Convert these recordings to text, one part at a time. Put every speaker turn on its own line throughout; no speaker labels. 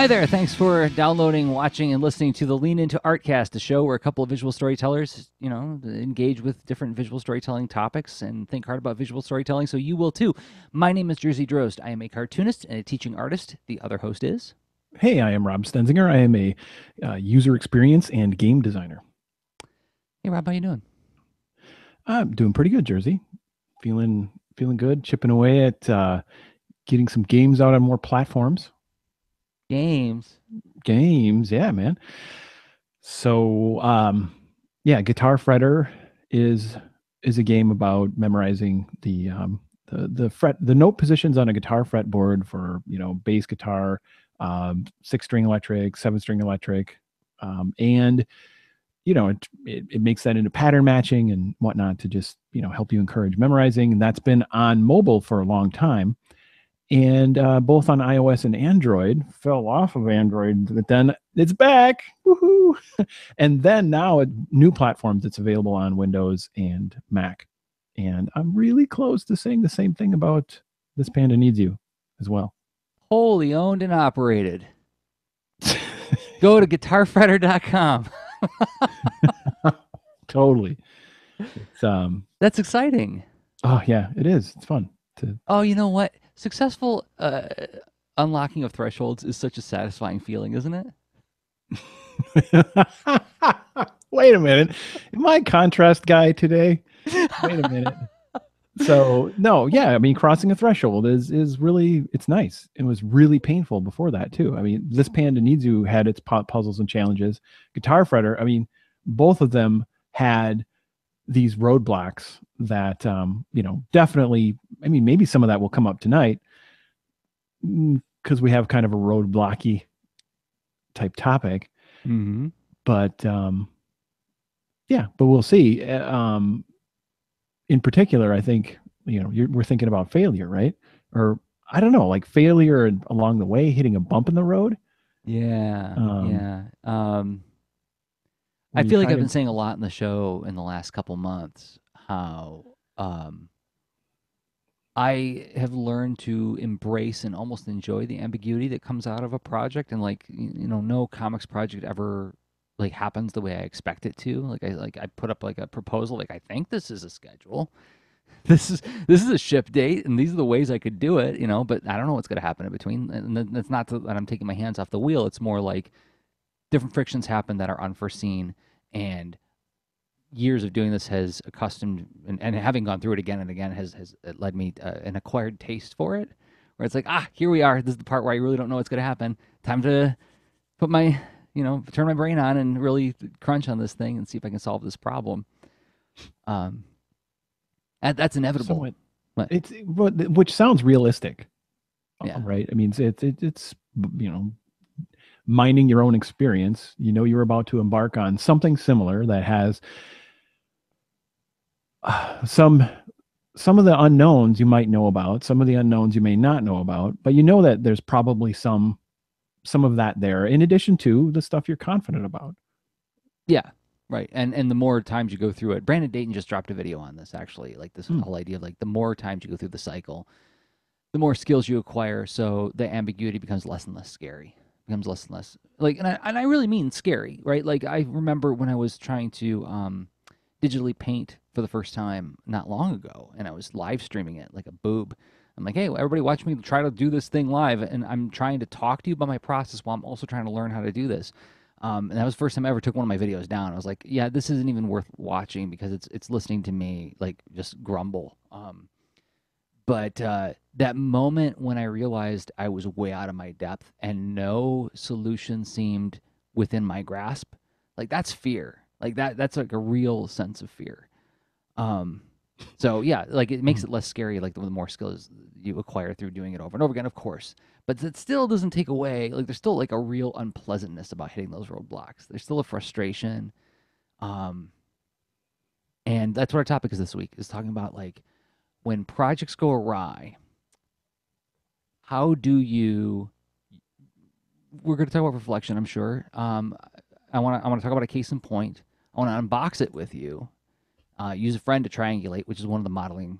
Hi there. Thanks for downloading, watching, and listening to the Lean Into Artcast, a show where a couple of visual storytellers, engage with different visual storytelling topics and think hard about visual storytelling, so you will too. My name is Jerzy Drozd. I am a cartoonist and a teaching artist. The other host is...
Hey, I am Rob Stenzinger. I am a user experience and game designer.
Hey, Rob, how you doing?
I'm doing pretty good, Jerzy. Feeling good, chipping away at getting some games out on more platforms.
Games,
yeah, man. So, Guitar Fretter is a game about memorizing the note positions on a guitar fretboard for bass guitar, 6-string electric, 7-string electric, and it makes that into pattern matching and whatnot to just help you encourage memorizing. And that's been on mobile for a long time. And both on iOS and Android. Fell off of Android, but then it's back. Woohoo! And then now new platforms, it's available on Windows and Mac. And I'm really close to saying the same thing about This Panda Needs You as well.
wholly owned and operated. Go to guitarfretter.com.
Totally. It's
That's exciting.
Oh yeah, it is. It's fun.
Oh, you know what? Successful unlocking of thresholds is such a satisfying feeling, isn't it?
Wait a minute. Am I a contrast guy today? Wait a minute. So no, yeah, I mean, crossing a threshold is really, it's nice. It was really painful before that too. I mean, This Panda Needs You had its puzzles and challenges. Guitar Fretter, I mean, both of them had these roadblocks that definitely, I mean, maybe some of that will come up tonight because we have kind of a roadblocky type topic.
Mm-hmm.
But but we'll see. In particular, I think we're thinking about failure, right? Or I don't know, like failure along the way, hitting a bump in the road.
Yeah, yeah. I
when you're
feel like
trying
I've been
to
saying a lot in the show in the last couple months how I have learned to embrace and almost enjoy the ambiguity that comes out of a project, and no comics project ever like happens the way I expect it to. I put up like a proposal, like I think this is a schedule. This is a ship date, and these are the ways I could do it, but I don't know what's going to happen in between. And it's not that I'm taking my hands off the wheel. It's more like different frictions happen that are unforeseen, and years of doing this has accustomed and having gone through it again and again has led me an acquired taste for it, where it's like, here we are. This is the part where I really don't know what's going to happen. Time to put my, turn my brain on and really crunch on this thing and see if I can solve this problem. That's inevitable.
Which sounds realistic.
Yeah.
Right. I mean, it's mining your own experience. You're about to embark on something similar that has some of the unknowns you might know about, some of the unknowns you may not know about, but that there's probably some of that there in addition to the stuff you're confident about.
Yeah. Right. And the more times you go through it, Brandon Dayton just dropped a video on this, actually, like this whole idea of like the more times you go through the cycle, the more skills you acquire. So the ambiguity becomes less and less scary, becomes less and less like, and I really mean scary, right? Like I remember when I was trying to digitally paint for the first time not long ago, and I was live streaming it like a boob. I'm like, hey, everybody watch me try to do this thing live, and I'm trying to talk to you about my process while I'm also trying to learn how to do this. And that was the first time I ever took one of my videos down. I was like, yeah, this isn't even worth watching because it's listening to me like just grumble. But that moment when I realized I was way out of my depth and no solution seemed within my grasp, like that's fear. Like that's like a real sense of fear. So yeah, like it makes it less scary, like the more skills you acquire through doing it over and over again, of course. But it still doesn't take away, like there's still like a real unpleasantness about hitting those roadblocks. There's still a frustration. And that's what our topic is this week, is talking about like when projects go awry, how do you, we're going to talk about reflection, I'm sure. I want to talk about a case in point. I want to unbox it with you. Use a friend to triangulate, which is one of the modeling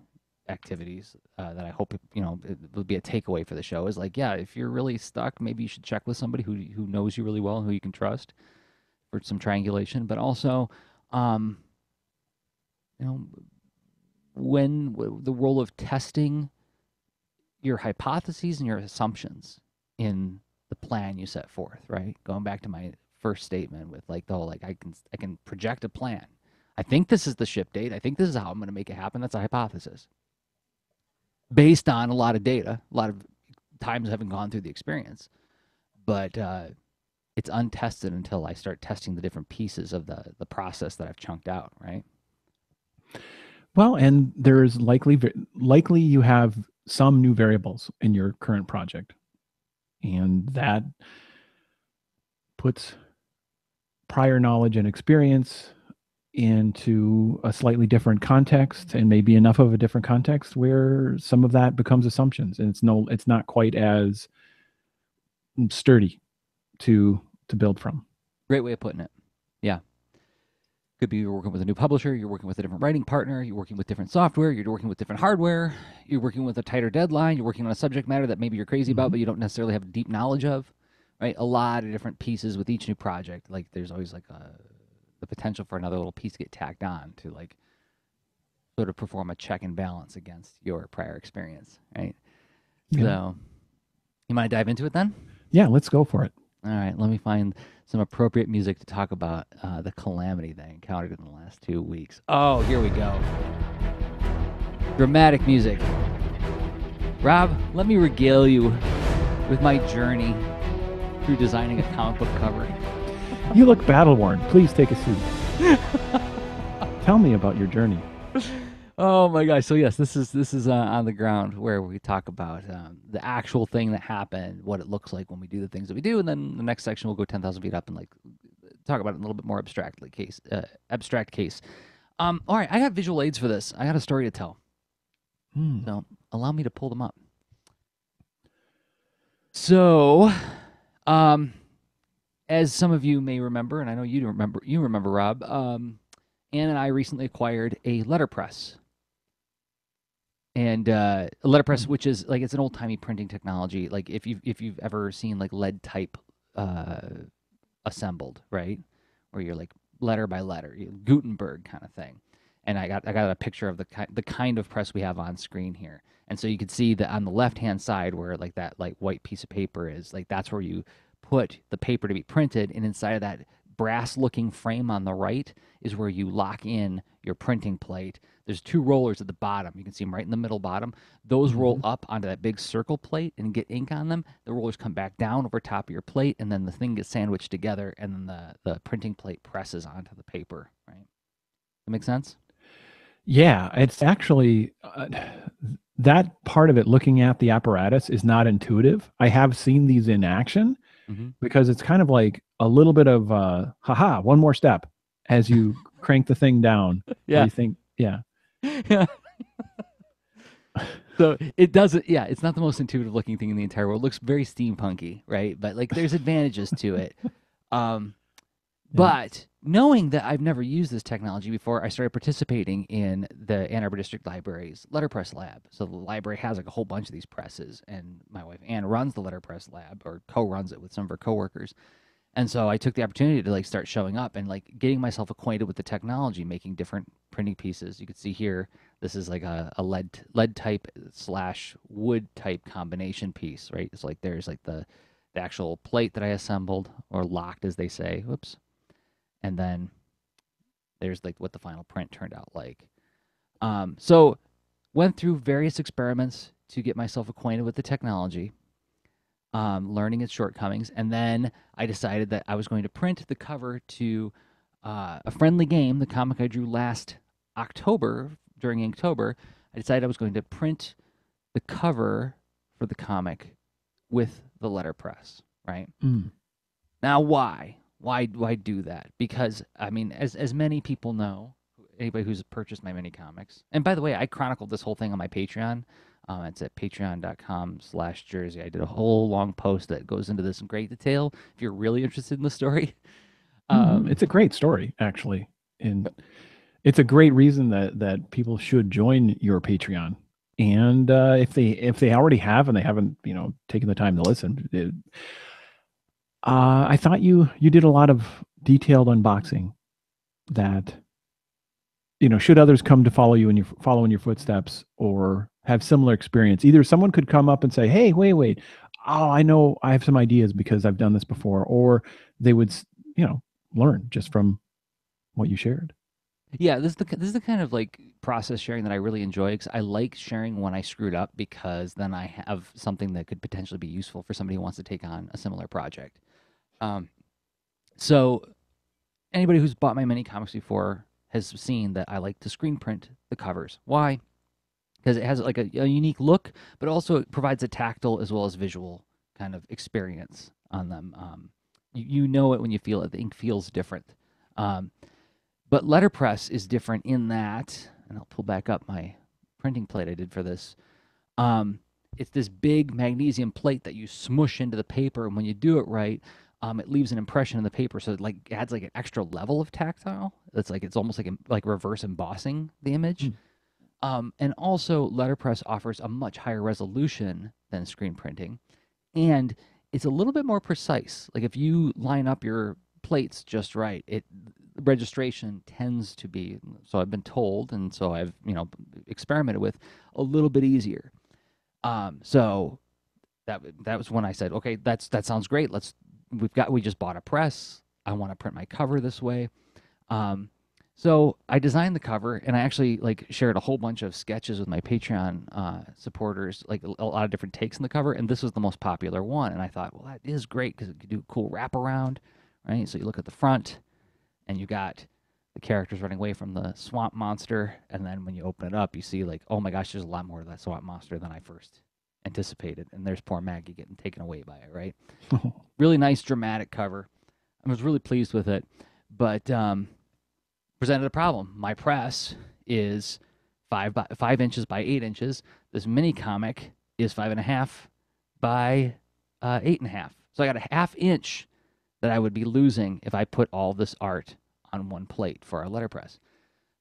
activities that I hope it will be a takeaway for the show is like, yeah, if you're really stuck, maybe you should check with somebody who knows you really well and who you can trust for some triangulation. But also, um, you know, the role of testing your hypotheses and your assumptions in the plan you set forth, right? Going back to my first statement with like the whole like I can project a plan. I think this is the ship date. I think this is how I'm going to make it happen. That's a hypothesis based on a lot of data, a lot of times having gone through the experience. But it's untested until I start testing the different pieces of the process that I've chunked out, right?
Well, and there's likely you have some new variables in your current project, and that puts prior knowledge and experience into a slightly different context, and maybe enough of a different context where some of that becomes assumptions, and it's not quite as sturdy to build from.
Great way of putting it. Yeah. Could be you're working with a new publisher, you're working with a different writing partner, you're working with different software, you're working with different hardware, you're working with a tighter deadline, you're working on a subject matter that maybe you're crazy about, but you don't necessarily have deep knowledge of, right? A lot of different pieces with each new project. Like there's always like the potential for another little piece to get tacked on to like sort of perform a check and balance against your prior experience, right? Yeah. So you mind to dive into it then?
Yeah, let's go for it.
All right, let me find some appropriate music to talk about the calamity that I encountered in the last 2 weeks. Oh, here we go. Dramatic music. Rob, let me regale you with my journey through designing a comic book cover.
You look battle-worn. Please take a seat. Tell me about your journey.
Oh my gosh! So yes, this is on the ground where we talk about the actual thing that happened, what it looks like when we do the things that we do, and then the next section we'll go 10,000 feet up and like talk about it in a little bit more abstract case. All right, I got visual aids for this. I got a story to tell. So allow me to pull them up. So, as some of you may remember, and I know you remember, Rob. Ann and I recently acquired a letterpress. And a letterpress, which is like it's an old timey printing technology. Like if you've ever seen like lead type assembled, right, where you're like letter by letter, Gutenberg kind of thing. And I got a picture of the kind of press we have on screen here. And so you can see that on the left hand side where like that like white piece of paper is, like that's where you put the paper to be printed, and inside of that brass looking frame on the right is where you lock in your printing plate. There's 2 rollers at the bottom. You can see them right in the middle bottom. Those roll up onto that big circle plate and get ink on them. The rollers come back down over top of your plate, and then the thing gets sandwiched together, and then the printing plate presses onto the paper, right? That make sense?
Yeah, it's actually that part of it, looking at the apparatus, is not intuitive. I have seen these in action because it's kind of like a little bit of haha, one more step as you crank the thing down.
Yeah.
You think, yeah.
Yeah. So it doesn't, yeah, it's not the most intuitive looking thing in the entire world. It looks very steampunky, right? But like there's advantages to it. But knowing that I've never used this technology before, I started participating in the Ann Arbor District Library's letterpress lab. So the library has like a whole bunch of these presses, and my wife Ann runs the letterpress lab, or co-runs it with some of her coworkers. And so I took the opportunity to like start showing up and like getting myself acquainted with the technology, making different printing pieces. You can see here, this is like a lead type / wood type combination piece, right? It's like there's like the actual plate that I assembled, or locked as they say. Whoops. And then there's like what the final print turned out like. So went through various experiments to get myself acquainted with the technology, learning its shortcomings, and then I decided that I was going to print the cover to A Friendly Game, the comic I drew last October, during Inktober. I decided I was going to print the cover for the comic with the letterpress, right? Now, why? Why do that? Because, I mean, as many people know, anybody who's purchased my mini comics, and by the way, I chronicled this whole thing on my Patreon. It's at patreon.com/Jerzy. I did a whole long post that goes into this in great detail if you're really interested in the story.
It's a great story, actually. And it's a great reason that people should join your Patreon. And if they already have and they haven't, taken the time to listen, I thought you did a lot of detailed unboxing that, should others come to follow in your footsteps or have similar experience, either someone could come up and say, "Hey, wait, oh, I know, I have some ideas because I've done this before," or they would, learn just from what you shared.
Yeah, this is the kind of like process sharing that I really enjoy because I like sharing when I screwed up because then I have something that could potentially be useful for somebody who wants to take on a similar project. Um, so anybody who's bought my mini comics before has seen that I like to screen print the covers. Why? Because it has like a unique look, but also it provides a tactile as well as visual kind of experience on them. You know it when you feel it. The ink feels different. Um, but letterpress is different in that, and I'll pull back up my printing plate I did for this. It's this big magnesium plate that you smush into the paper, and when you do it right, it leaves an impression in the paper, so it like adds like an extra level of tactile. It's almost like reverse embossing the image. And also, letterpress offers a much higher resolution than screen printing, and it's a little bit more precise. Like if you line up your plates just right, registration tends to be, so I've been told, and so I've experimented with, a little bit easier. So that was when I said, okay, that sounds great. We just bought a press. I want to print my cover this way. So I designed the cover, and I actually like shared a whole bunch of sketches with my Patreon supporters, like a lot of different takes on the cover, and this was the most popular one. And I thought, well, that is great because it could do a cool wraparound, right? So you look at the front, and you got the characters running away from the swamp monster, and then when you open it up, you see like, oh my gosh, there's a lot more of that swamp monster than I first anticipated, and there's poor Maggie getting taken away by it, right? Really nice dramatic cover. I was really pleased with it, but presented a problem. My press is 5 inches by 8 inches. This mini comic is 5.5 by 8.5. So I got a half inch that I would be losing if I put all this art on one plate for our letterpress.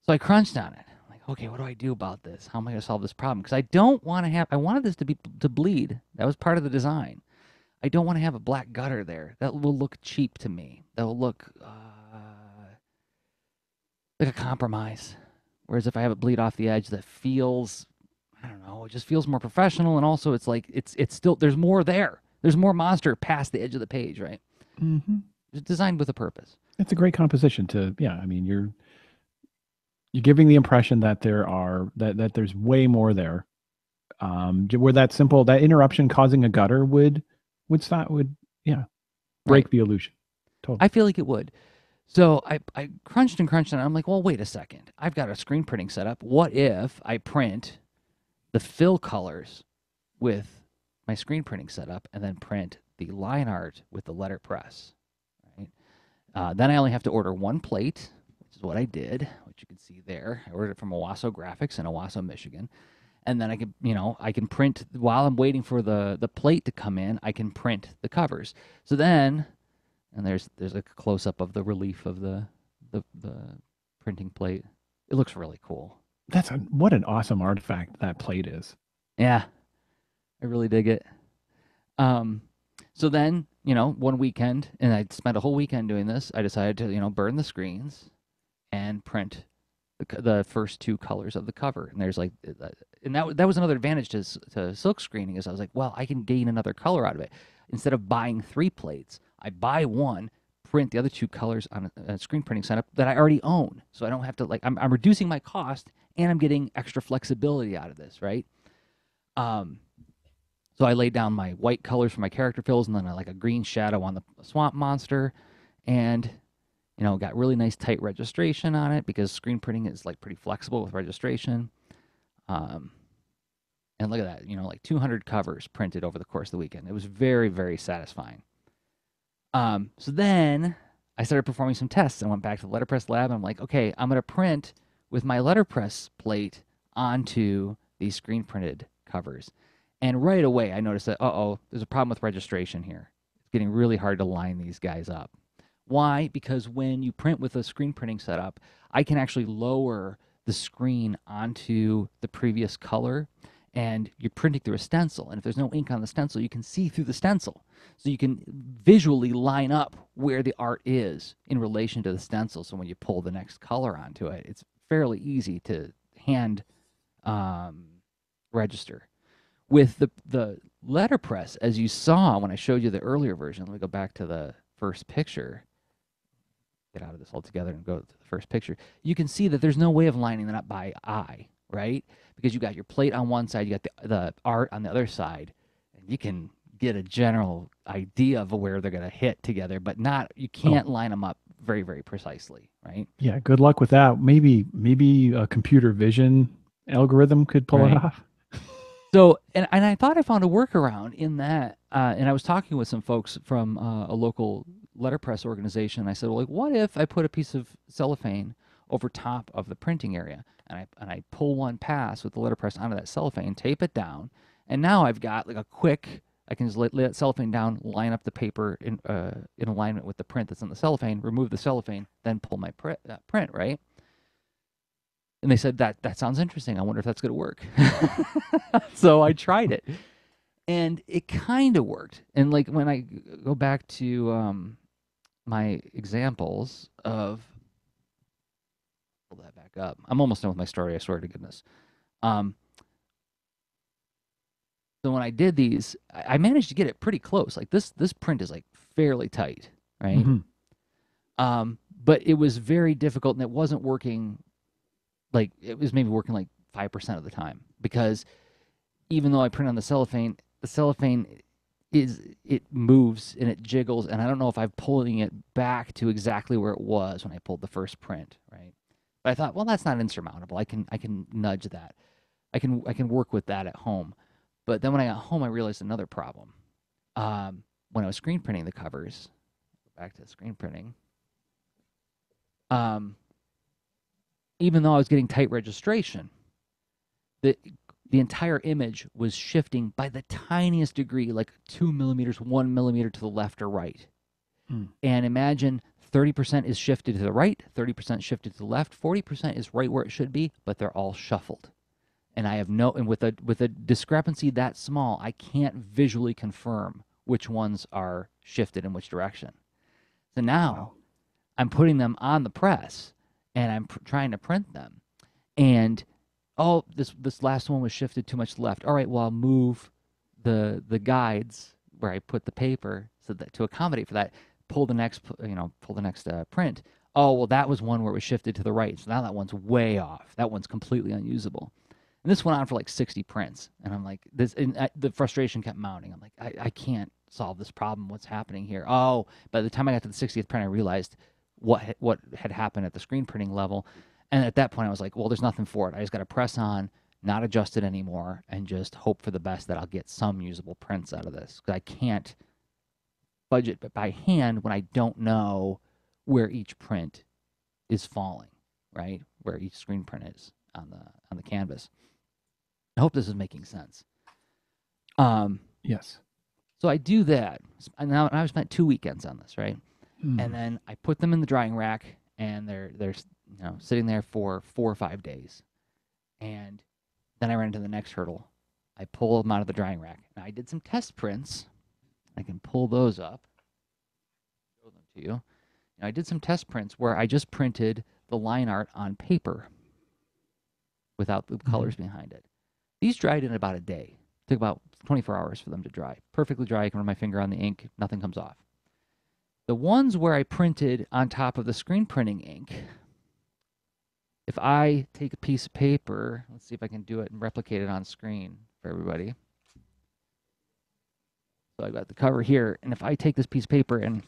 So I crunched on it. I'm like, okay, what do I do about this? How am I going to solve this problem? Because I wanted this to bleed. That was part of the design. I don't want to have a black gutter there. That will look cheap to me. That will look like a compromise. Whereas if I have it bleed off the edge, that feels, I don't know, it just feels more professional. And also it's like, it's still, there's more there. There's more monster past the edge of the page, right?
Mm-hmm.
It's designed with a purpose.
It's a great composition I mean, you're giving the impression that there's way more there. Where that interruption causing a gutter would break
Right.
the illusion. Totally.
I feel like it would. So I crunched and crunched, and I'm like, well, wait a second. I've got a screen printing setup. What if I print the fill colors with my screen printing setup and then print the line art with the letterpress? Right. Then I only have to order one plate, which is what I did, which you can see there. I ordered it from Owasso Graphics in Owasso, Michigan. And then I can print while I'm waiting for the plate to come in. I can print the covers. So then, and there's a close up of the relief of the printing plate. It looks really cool.
What an awesome artifact that plate is.
Yeah, I really dig it. So then, one weekend, and I spent a whole weekend doing this. I decided to burn the screens and print the first two colors of the cover. And there's like, and that was another advantage to silk screening, is I was like, well, I can gain another color out of it. Instead of buying 3 plates, I buy one, print the other 2 colors on a screen printing setup that I already own. So I don't have to, like, I'm reducing my cost, and I'm getting extra flexibility out of this, right? So I laid down my white colors for my character fills, and then like a green shadow on the swamp monster, and got really nice tight registration on it because screen printing is like pretty flexible with registration. And look at that, like 200 covers printed over the course of the weekend. It was very, very satisfying. So then I started performing some tests. I went back to the letterpress lab, and I'm like, okay, I'm going to print with my letterpress plate onto these screen printed covers. And right away, I noticed that, there's a problem with registration here. It's getting really hard to line these guys up. Why? Because when you print with a screen printing setup, I can actually lower the screen onto the previous color, and you're printing through a stencil. And if there's no ink on the stencil, you can see through the stencil. So you can visually line up where the art is in relation to the stencil. So when you pull the next color onto it, it's fairly easy to hand register. With the letterpress, as you saw when I showed you the earlier version, let me go back to the first picture. Get out of this altogether and go to the first picture. You can see that there's no way of lining that up by eye, right? Because you got your plate on one side, you got the art on the other side, and you can get a general idea of where they're going to hit together, but you can't line them up very, very precisely, right?
Yeah, good luck with that. Maybe a computer vision algorithm could pull it off.
So, and I thought I found a workaround in that, and I was talking with some folks from a local letterpress organization. I said, well, like, what if I put a piece of cellophane over top of the printing area, and I pull one pass with the letterpress onto that cellophane, tape it down, and now I've got like a quick, I can just lay that cellophane down, line up the paper in alignment with the print that's on the cellophane, remove the cellophane, then pull my print, right? And they said, that sounds interesting. I wonder if that's going to work. So I tried it, and it kind of worked. And like when I go back to my examples of, pull that back up. I'm almost done with my story, I swear to goodness. So when I did these, I managed to get it pretty close. Like this print is like fairly tight, right? Mm-hmm. But it was very difficult, and it wasn't working. Like it was maybe working like 5% of the time, because even though I print on the cellophane it moves and it jiggles, and I don't know if I'm pulling it back to exactly where it was when I pulled the first print, right? But I thought, well, that's not insurmountable. I can nudge that. I can work with that at home. But then when I got home, I realized another problem. When I was screen printing the covers, back to screen printing. Even though I was getting tight registration, the entire image was shifting by the tiniest degree, like 2 millimeters, 1 millimeter to the left or right. And imagine 30% is shifted to the right, 30% shifted to the left, 40% is right where it should be, but they're all shuffled. And I have and with a discrepancy that small, I can't visually confirm which ones are shifted in which direction. So now I'm putting them on the press, and I'm trying to print them, and this last one was shifted too much left. All right, well, I'll move the guides where I put the paper so that to accommodate for that. Pull the next print. Oh, well, that was one where it was shifted to the right, so now that one's way off. That one's completely unusable. And this went on for like 60 prints, and I'm like, the frustration kept mounting. I'm like, I can't solve this problem. What's happening here? Oh, by the time I got to the 60th print, I realized what had happened at the screen printing level. And at that point, I was like, well, there's nothing for it. I just got to press on, not adjust it anymore, and just hope for the best that I'll get some usable prints out of this. Because I can't budget but by hand when I don't know where each print is falling, right? Where each screen print is on the canvas. I hope this is making sense.
Yes.
So I do that. Now I've spent 2 weekends on this, right? And then I put them in the drying rack, and they're sitting there for 4 or 5 days. And then I ran into the next hurdle. I pull them out of the drying rack. Now I did some test prints. I can pull those up, show them to you. Now, I did some test prints where I just printed the line art on paper without the colors behind it. These dried in about a day. It took about 24 hours for them to dry. Perfectly dry. I can run my finger on the ink. Nothing comes off. The ones where I printed on top of the screen printing ink, if I take a piece of paper, let's see if I can do it and replicate it on screen for everybody. So I got the cover here, and if I take this piece of paper and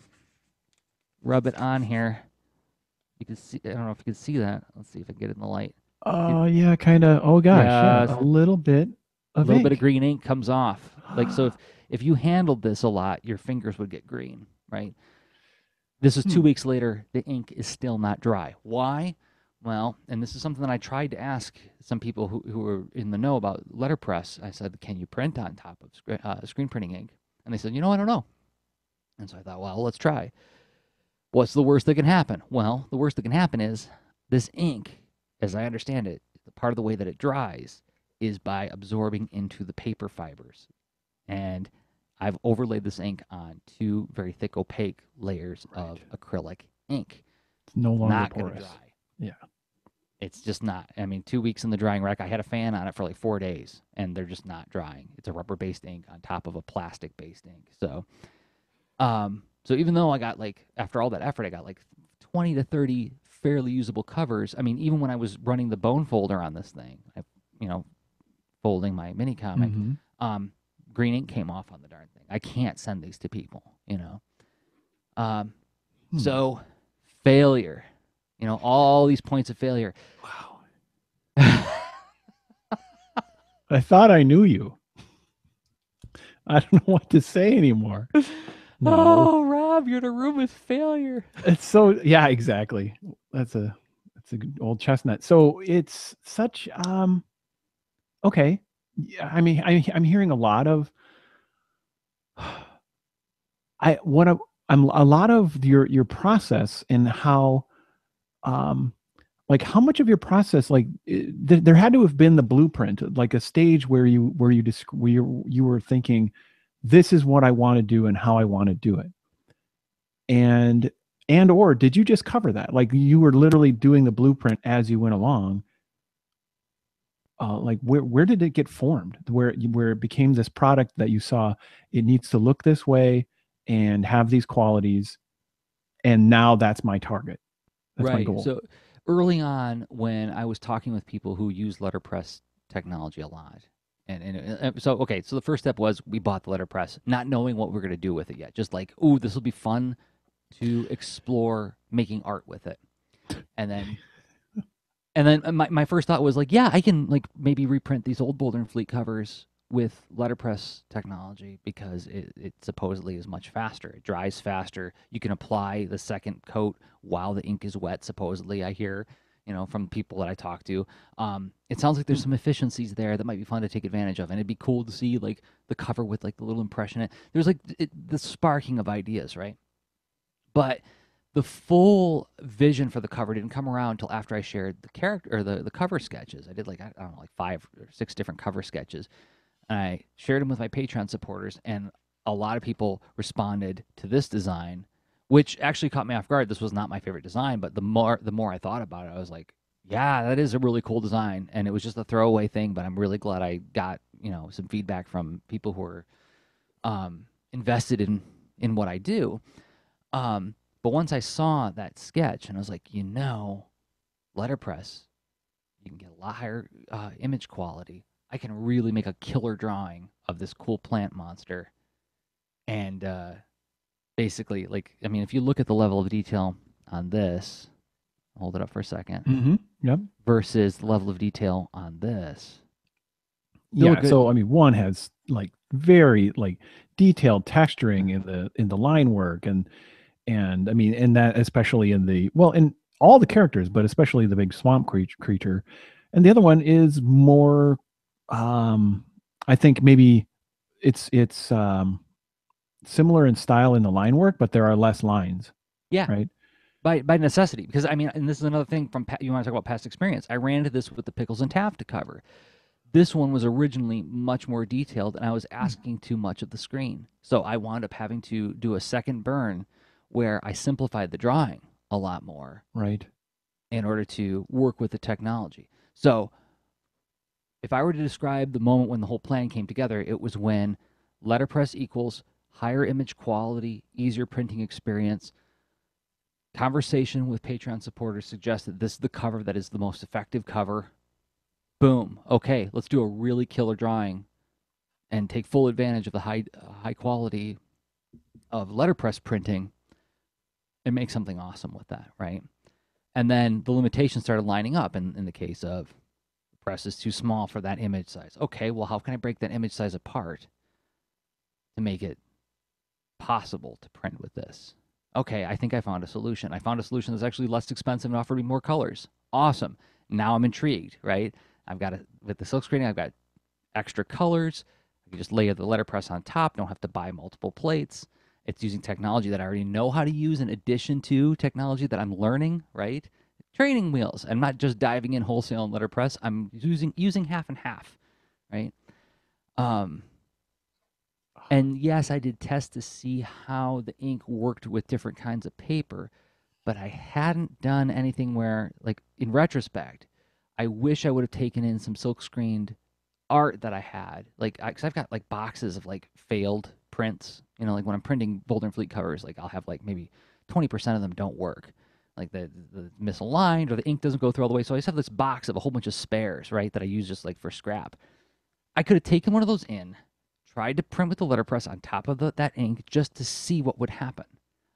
rub it on here, you can see, I don't know if you can see that. Let's see if I can get it in the light.
Oh, yeah, kind of. Oh, gosh. Yeah, a little bit of
bit of green ink comes off. Like, so if you handled this a lot, your fingers would get green, right? This is 2 weeks later. The ink is still not dry. Why? Well, and this is something that I tried to ask some people who were in the know about letterpress. I said, can you print on top of screen printing ink? And they said, I don't know. And so I thought, well, let's try. What's the worst that can happen? Well, the worst that can happen is this ink, as I understand it, the part of the way that it dries, is by absorbing into the paper fibers. And I've overlaid this ink on 2 very thick opaque layers of acrylic ink.
It's no longer
Not going to
porous.
dry.
Yeah.
It's just not. I mean, 2 weeks in the drying rack, I had a fan on it for like 4 days, and they're just not drying. It's a rubber-based ink on top of a plastic-based ink. So even though I got like, after all that effort, I got like 20 to 30 fairly usable covers. I mean, even when I was running the bone folder on this thing, folding my mini comic, green ink came off on the darn thing. I can't send these to people, So failure, all these points of failure.
Wow. I thought I knew you. I don't know what to say anymore. No.
Oh, Rob, you're in a room with failure.
It's so, yeah, exactly. That's a good old chestnut. So it's such, okay. Yeah, I mean, I'm hearing a lot of, a lot of your process and how, like how much of your process, like there had to have been the blueprint, like a stage where you were thinking, this is what I want to do and how I want to do it. Or did you just cover that? Like you were literally doing the blueprint as you went along. Like where did it get formed? Where it became this product that you saw, it needs to look this way and have these qualities, and now that's my target. That's my goal.
So early on, when I was talking with people who use letterpress technology a lot, so the first step was we bought the letterpress, not knowing what we're going to do with it yet. Just like, ooh, this will be fun to explore making art with it. And then my first thought was like, yeah, I can like maybe reprint these old Boulder Fleet covers with letterpress technology because it supposedly is much faster. It dries faster. You can apply the second coat while the ink is wet, supposedly, I hear, from people that I talk to. It sounds like there's some efficiencies there that might be fun to take advantage of. And it'd be cool to see like the cover with like the little impression. There's like the sparking of ideas, right? But the full vision for the cover didn't come around until after I shared the character or the cover sketches. I did like, I don't know, like 5 or 6 different cover sketches. And I shared them with my Patreon supporters, and a lot of people responded to this design, which actually caught me off guard. This was not my favorite design, but the more I thought about it, I was like, yeah, that is a really cool design. And it was just a throwaway thing, but I'm really glad I got, some feedback from people who are invested in what I do. But once I saw that sketch, and I was like, letterpress, you can get a lot higher image quality. I can really make a killer drawing of this cool plant monster. And basically, like, I mean, if you look at the level of detail on this, hold it up for a second.
Yep.
Versus the level of detail on this.
Yeah. So I mean, one has like very like detailed texturing in the line work, and I mean, and that especially in all the characters, but especially the big swamp creature. And the other one is more. I think maybe it's similar in style in the line work, but there are less lines.
Yeah.
Right.
By necessity, because I mean, and this is another thing from you want to talk about past experience. I ran into this with the Pickles and Taft cover. This one was originally much more detailed, and I was asking too much of the screen, so I wound up having to do a second burn where I simplified the drawing a lot more.
Right.
In order to work with the technology. So if I were to describe the moment when the whole plan came together, it was when letterpress equals higher image quality, easier printing experience. Conversation with Patreon supporters suggested this is the cover that is the most effective cover. Boom. Okay, let's do a really killer drawing and take full advantage of the high quality of letterpress printing and make something awesome with that, right? And then the limitations started lining up in the case of the press is too small for that image size. Okay, well, how can I break that image size apart to make it possible to print with this? Okay, I think I found a solution. I found a solution that's actually less expensive and offered me more colors. Awesome. Now I'm intrigued, right? With the silk screening, I've got extra colors. I can just layer the letterpress on top. Don't have to buy multiple plates. It's using technology that I already know how to use in addition to technology that I'm learning, right? Training wheels. I'm not just diving in wholesale and letterpress. I'm using half and half. right? And yes, I did tests to see how the ink worked with different kinds of paper, but I hadn't done anything where, like, in retrospect, I wish I would have taken in some silk screened art that I had, like, because I've got like boxes of like failed prints. You know, like when I'm printing Boulder Fleet covers, like I'll have like maybe 20% of them don't work, like the misaligned or the ink doesn't go through all the way. So I just have this box of a whole bunch of spares, right, that I use just like for scrap. I could have taken one of those in, tried to print with the letterpress on top of that ink just to see what would happen.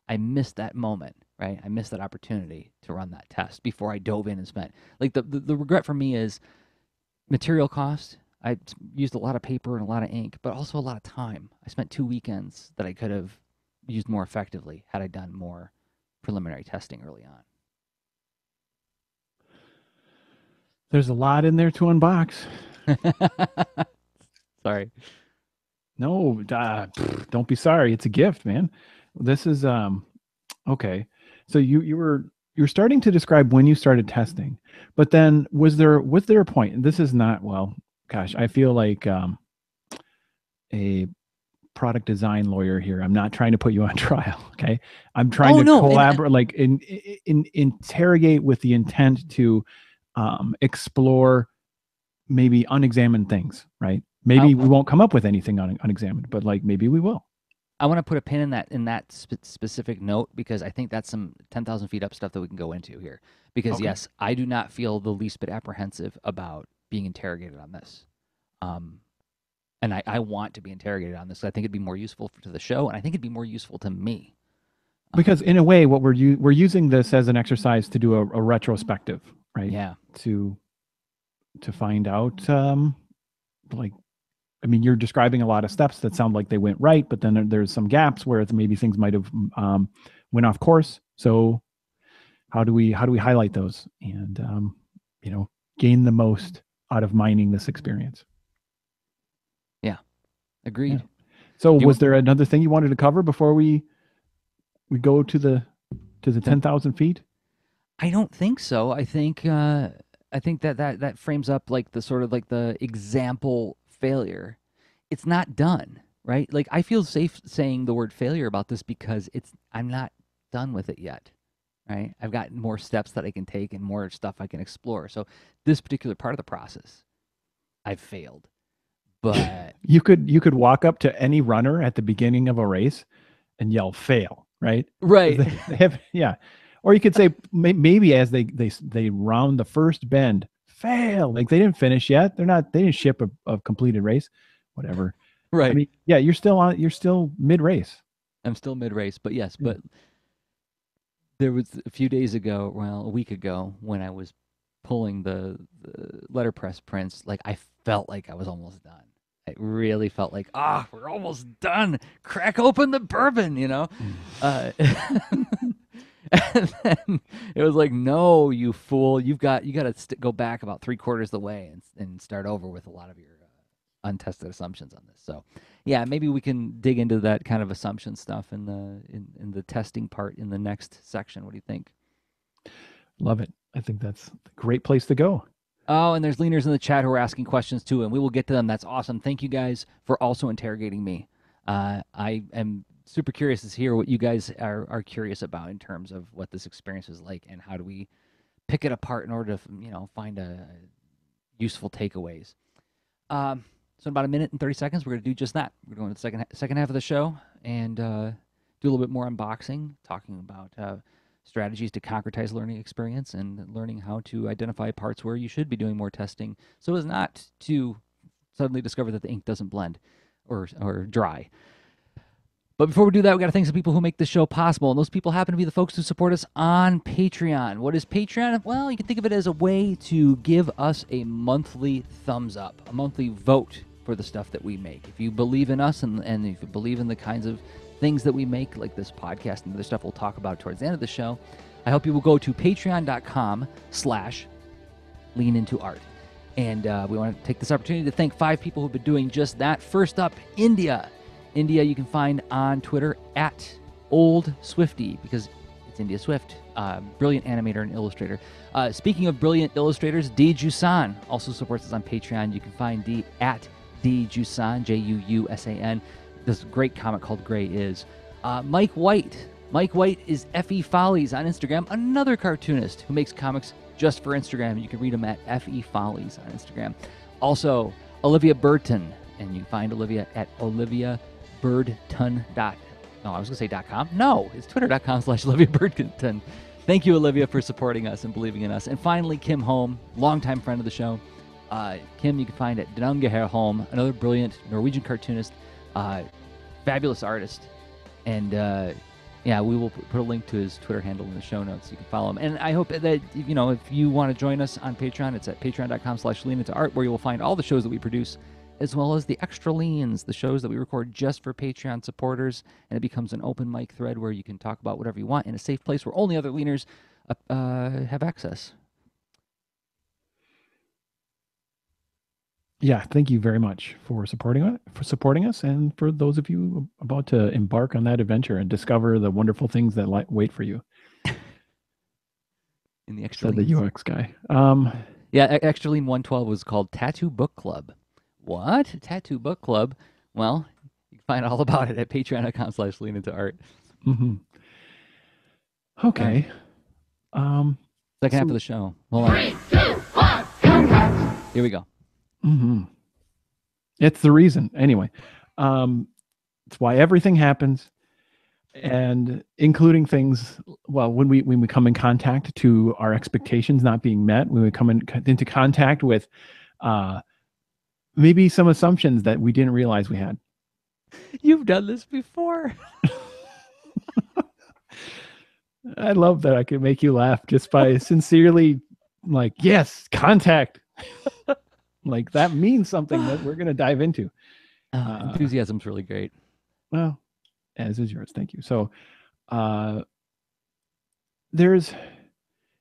I missed that moment, right? I missed that opportunity to run that test before I dove in and spent. Like the regret for me is material cost. I used a lot of paper and a lot of ink, but also a lot of time. I spent 2 weekends that I could have used more effectively had I done more preliminary testing early on.
There's a lot in there to unbox.
Sorry.
No, don't be sorry. It's a gift, man. This is okay. So you're starting to describe when you started testing, but then was there a point? And this is not, well, gosh, I feel like a product design lawyer here. I'm not trying to put you on trial. Okay, I'm trying to collaborate, like interrogate with the intent to explore maybe unexamined things, right? Maybe we won't come up with anything unexamined, but like maybe we will.
I want to put a pin in that specific note, because I think that's some 10,000 feet up stuff that we can go into here. Because yes, I do not feel the least bit apprehensive about being interrogated on this. And I want to be interrogated on this. I think it'd be more useful to the show, and I think it'd be more useful to me.
Because in a way, what we're using this as an exercise to do a retrospective, right?
Yeah.
To find out, like, I mean, you're describing a lot of steps that sound like they went right, but then there's some gaps where maybe things might have went off course. So how do we highlight those and gain the most out of mining this experience?
Yeah, agreed.
Yeah. So was there another thing you wanted to cover before we go to the 10,000 feet?
I don't think so. I think that frames up like the sort of like the example failure. It's not done, right? Like I feel safe saying the word failure about this because I'm not done with it yet, right? I've got more steps that I can take and more stuff I can explore. So this particular part of the process, I've failed. But
you could walk up to any runner at the beginning of a race and yell fail, right?
Right.
They have, yeah. Or you could say maybe as they round the first bend, fail. Like they didn't finish yet. They didn't ship a completed race, whatever.
Right.
I mean, yeah, you're still mid race.
I'm still mid race, but yes, but there was a few days ago, a week ago, when I was pulling the letterpress prints, like I felt like I was almost done. I really felt like, we're almost done. Crack open the bourbon, And then it was like, no, you fool! You got to go back about 3/4 of the way and start over with a lot of your untested assumptions on this. So, yeah, maybe we can dig into that kind of assumption stuff in the testing part in the next section. What do you think?
Love it. I think that's a great place to go.
Oh, and there's leaners in the chat who are asking questions too, and we will get to them. That's awesome. Thank you guys for also interrogating me. I am super curious to hear what you guys are curious about in terms of what this experience is like and how do we pick it apart in order to find useful takeaways. So in about a minute and 30 seconds, we're going to do just that. We're going to the second half of the show and do a little bit more unboxing, talking about strategies to concretize learning experience and learning how to identify parts where you should be doing more testing so as not to suddenly discover that the ink doesn't blend or dry. But before we do that, we got to thank some people who make this show possible, and those people happen to be the folks who support us on Patreon. What is Patreon? Well, you can think of it as a way to give us a monthly thumbs up, a monthly vote for the stuff that we make. If you believe in us and if you believe in the kinds of things that we make, like this podcast and other stuff we'll talk about towards the end of the show, I hope you will go to patreon.com/leanintoart. And we want to take this opportunity to thank 5 people who've been doing just that. First up, India. India you can find on Twitter at Old Swifty, because That's India Swift, brilliant animator and illustrator. Speaking of brilliant illustrators, D. Jusan also supports us on Patreon. You can find D at D Jusan, Juusan. This great comic called Gray Is. Mike White. Mike White is Fe Follies on Instagram, another cartoonist who makes comics just for Instagram. You can read him at Fe Follies on Instagram. Also, Olivia Burton, and you can find Olivia at oliviabirdton.com. No, I was going to say .com. No, it's twitter.com/Olivia Birdton. Thank you, Olivia, for supporting us and believing in us. And finally, Kim Holm, longtime friend of the show. Kim, you can find at Drangeher Holm, another brilliant Norwegian cartoonist, fabulous artist. And yeah, we will put a link to his Twitter handle in the show notes. You can follow him. And I hope that, you know, if you want to join us on Patreon, it's at patreon.com/leanintoart, where you will find all the shows that we produce, as well as the extra leans, the shows that we record just for Patreon supporters. And it becomes an open mic thread where you can talk about whatever you want in a safe place where only other leaners have access.
Yeah, thank you very much for supporting us, and for those of you about to embark on that adventure and discover the wonderful things that wait for you.
In the extra
Said the UX guy.
Yeah, Extra Lean 112 was called Tattoo Book Club. What? Tattoo Book Club? Well, you can find all about it at patreon.com/leanintoart.
Mm-hmm. Okay.
Second half of the show. Hold on.
3, 2, 1, come.
Here we go.
Mm-hmm. It's the reason. Anyway, it's why everything happens, and including things, well, when we come in contact to our expectations not being met, when we come into contact with maybe some assumptions that we didn't realize we had.
You've done this before.
I love that I can make you laugh just by sincerely, like, yes, contact. Like, that means something that we're going to dive into.
Enthusiasm's really great.
Well, as is yours. Thank you. So,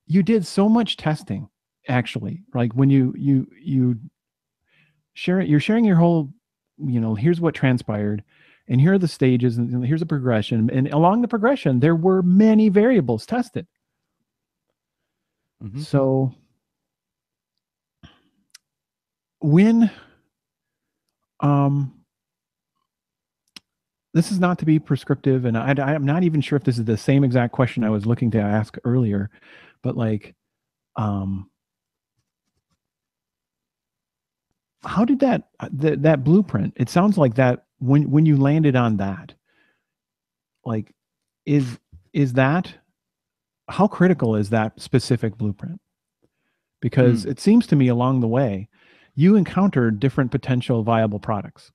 you did so much testing, actually. Like, when you share it, you're sharing your whole, you know, here's what transpired, and here are the stages, and here's a progression. And along the progression, there were many variables tested.
Mm-hmm.
So, when this is not to be prescriptive, and I'm not even sure if this is the same exact question I was looking to ask earlier, but like, how did that blueprint, it sounds like that when you landed on that, like, is that, how critical is that specific blueprint? Because it seems to me along the way, you encountered different potential viable products.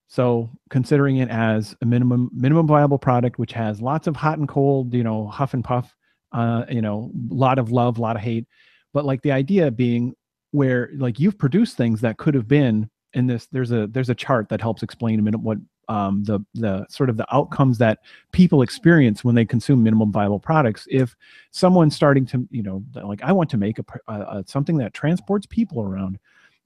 So considering it as a minimum viable product, which has lots of hot and cold, you know, huff and puff, you know, lot of love, lot of hate, but like the idea being where, like, you've produced things that could have been in this. There's a chart that helps explain a minute what the sort of the outcomes that people experience when they consume minimum viable products. If someone's starting to, you know, like, I want to make something that transports people around,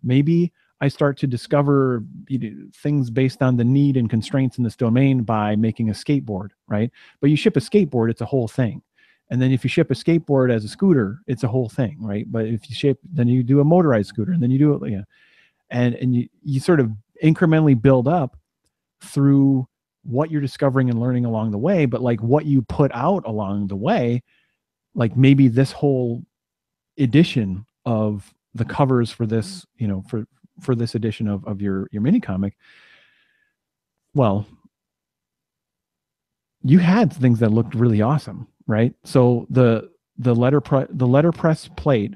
maybe I start to discover, you know, things based on the need and constraints in this domain by making a skateboard, right? But you ship a skateboard, it's a whole thing. And then if you ship a skateboard as a scooter, it's a whole thing, right? But if you ship, then you do a motorized scooter, and then you do it, yeah. And you sort of incrementally build up through what you're discovering and learning along the way. But like, what you put out along the way, like maybe this whole edition of the covers for this, you know, for this edition of your mini comic, well, you had things that looked really awesome, right? So the letterpress plate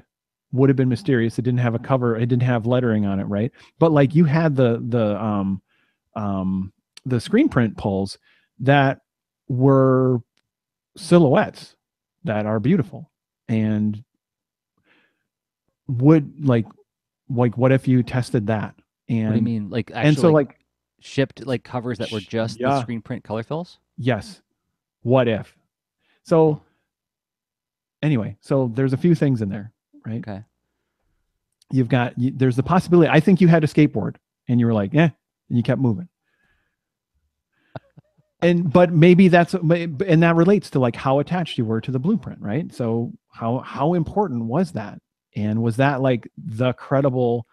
would have been mysterious. It didn't have a cover. It didn't have lettering on it, right? But like, you had the screen print pulls that were silhouettes that are beautiful. And would like what if you tested that? And
What do you mean? Like, actually,
and so like
shipped like covers that were just the screen print color fills?
Yes. What if? So anyway, so there's a few things in there, right?
Okay.
There's the possibility. I think you had a skateboard and you were like, and you kept moving. But maybe and that relates to like how attached you were to the blueprint, right? So how important was that? And was that like the credible,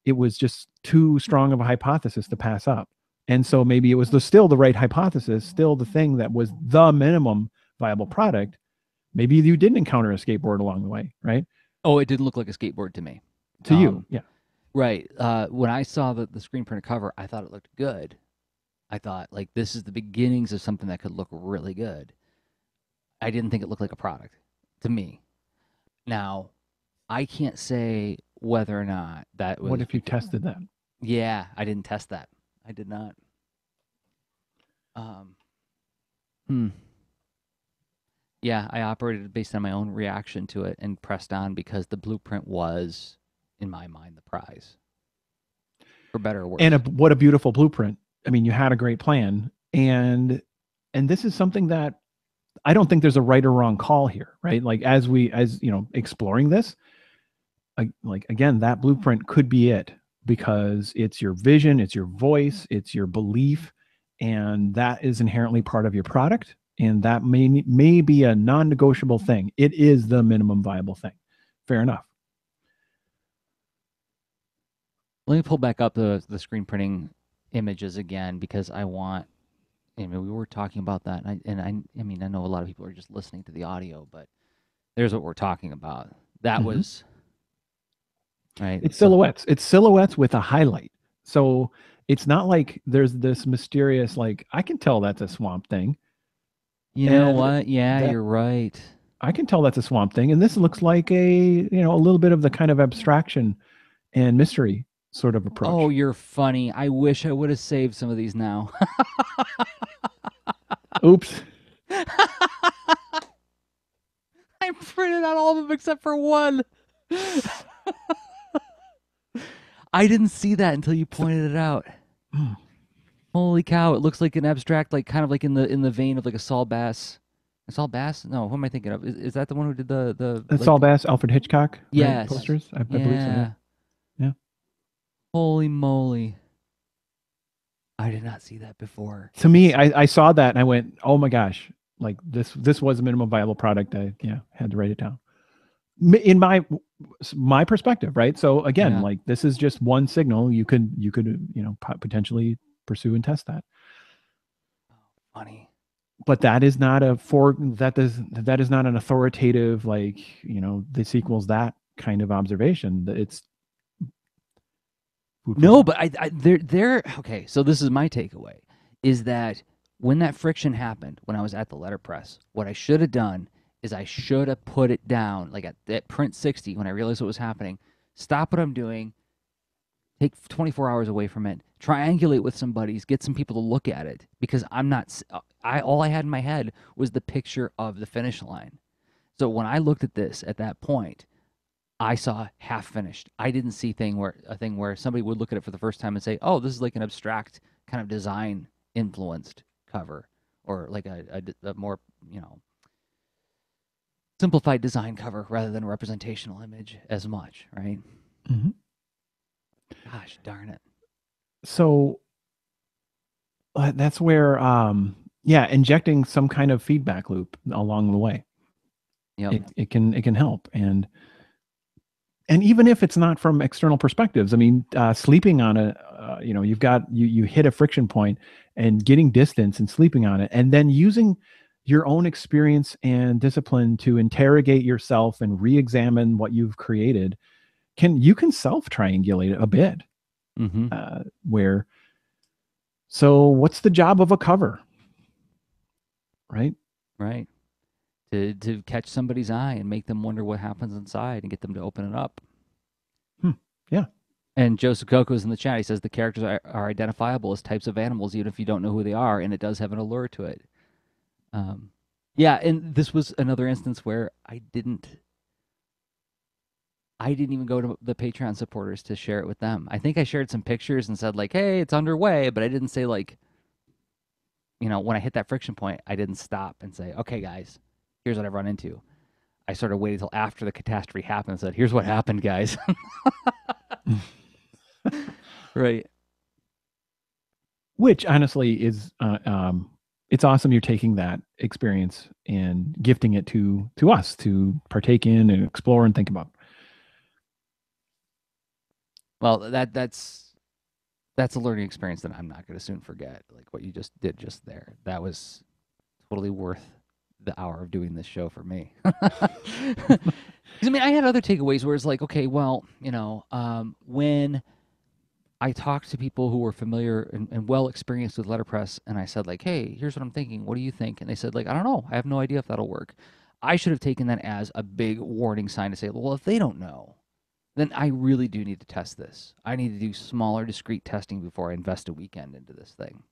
it was just too strong of a hypothesis to pass up. And so maybe it was still the right hypothesis, still the thing that was the minimum viable product. Maybe you didn't encounter a skateboard along the way, right?
Oh, it didn't look like a skateboard to me.
To you, yeah.
Right. When I saw the screen printed cover, I thought it looked good. I thought, like, this is the beginnings of something that could look really good. I didn't think it looked like a product to me. Now, I can't say whether or not that was...
What if you tested that?
Yeah, I didn't test that. I did not. Yeah, I operated based on my own reaction to it and pressed on because the blueprint was, in my mind, the prize. For better or worse.
And what a beautiful blueprint. I mean, you had a great plan. And this is something that I don't think there's a right or wrong call here, right? Like as you know, exploring this, like again, that blueprint could be it because it's your vision, it's your voice, it's your belief, and that is inherently part of your product. And that may be a non-negotiable thing. It is the minimum viable thing. Fair enough.
Let me pull back up the screen printing images again because I want. I mean, we were talking about that, and I mean, I know a lot of people are just listening to the audio, but there's what we're talking about. That was right.
It's silhouettes. It's silhouettes with a highlight. So it's not like there's this mysterious, like, I can tell that's a Swamp Thing.
You know what? Yeah, you're right.
I can tell that's a Swamp Thing, and this looks like a little bit of the kind of abstraction and mystery sort of approach.
Oh, you're funny. I wish I would have saved some of these now.
Oops.
I printed out all of them except for one. I didn't see that until you pointed it out. Holy cow! It looks like an abstract, like kind of like in the vein of like a Saul Bass. A Saul Bass? No, who am I thinking of? Is that the one who did the
like, Saul Bass, Alfred Hitchcock?
Yes.
Right? Posters. I believe so. Yeah.
Holy moly! I did not see that before.
To me, I saw that and I went, "Oh my gosh!" Like this was a minimum viable product. I had to write it down. In my perspective, right? So again, like this is just one signal. You could potentially pursue and test that.
Funny.
But that is not that is not an authoritative, like, this equals that kind of observation. It's
no, but they're okay. So this is my takeaway: is that when that friction happened, when I was at the letterpress, what I should have done is I should have put it down, like at print 60, when I realized what was happening. Stop what I'm doing. Take 24 hours away from it. Triangulate with some buddies. Get some people to look at it because I'm not. All I had in my head was the picture of the finish line. So when I looked at this at that point, I saw half finished. I didn't see a thing where somebody would look at it for the first time and say, "Oh, this is like an abstract kind of design influenced cover," or like a more simplified design cover rather than a representational image as much, right?
Mm-hmm.
Gosh darn it.
So that's where, injecting some kind of feedback loop along the way.
Yep.
It can help. And even if it's not from external perspectives, I mean, sleeping on it, you hit a friction point and getting distance and sleeping on it, and then using your own experience and discipline to interrogate yourself and re-examine what you've created. You can self-triangulate a bit. So what's the job of a cover? Right.
To catch somebody's eye and make them wonder what happens inside and get them to open it up.
Yeah.
And Joseph Coco's in the chat. He says the characters are identifiable as types of animals, even if you don't know who they are, and it does have an allure to it. Yeah, and this was another instance where I didn't even go to the Patreon supporters to share it with them. I think I shared some pictures and said, like, hey, it's underway, but I didn't say, like, when I hit that friction point, I didn't stop and say, okay, guys, here's what I've run into. I sort of waited till after the catastrophe happened and said, here's what happened, guys. Right.
Which honestly is it's awesome you're taking that experience and gifting it to us to partake in and explore and think about.
Well, that's a learning experience that I'm not going to soon forget. Like what you just did just there. That was totally worth the hour of doing this show for me. Because I mean, I had other takeaways where it's like, okay, well, when I talked to people who were familiar and well experienced with letterpress, and I said like, hey, here's what I'm thinking. What do you think? And they said like, I don't know. I have no idea if that'll work. I should have taken that as a big warning sign to say, well, if they don't know, then I really do need to test this. I need to do smaller, discrete testing before I invest a weekend into this thing.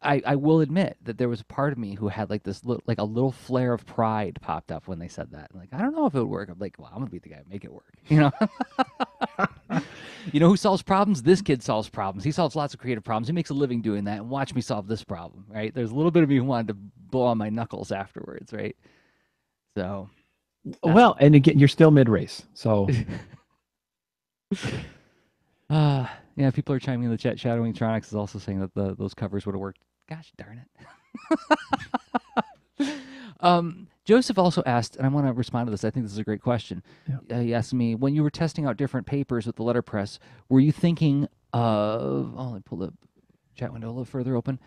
I will admit that there was a part of me who had like this like a little flare of pride popped up when they said that. Like, I don't know if it would work. I'm like, well, I'm gonna be the guy to make it work. You know, you know who solves problems? This kid solves problems. He solves lots of creative problems. He makes a living doing that. And watch me solve this problem, right? There's a little bit of me who wanted to blow on my knuckles afterwards, right? So,
well, and again, you're still mid-race, so.
Yeah, people are chiming in the chat. Shadowing Tronics is also saying that those covers would have worked. Gosh darn it. Joseph also asked, and I want to respond to this. I think this is a great question.
Yeah.
He asked me, when you were testing out different papers with the letterpress, were you thinking of? Oh, let me pull the chat window a little further open.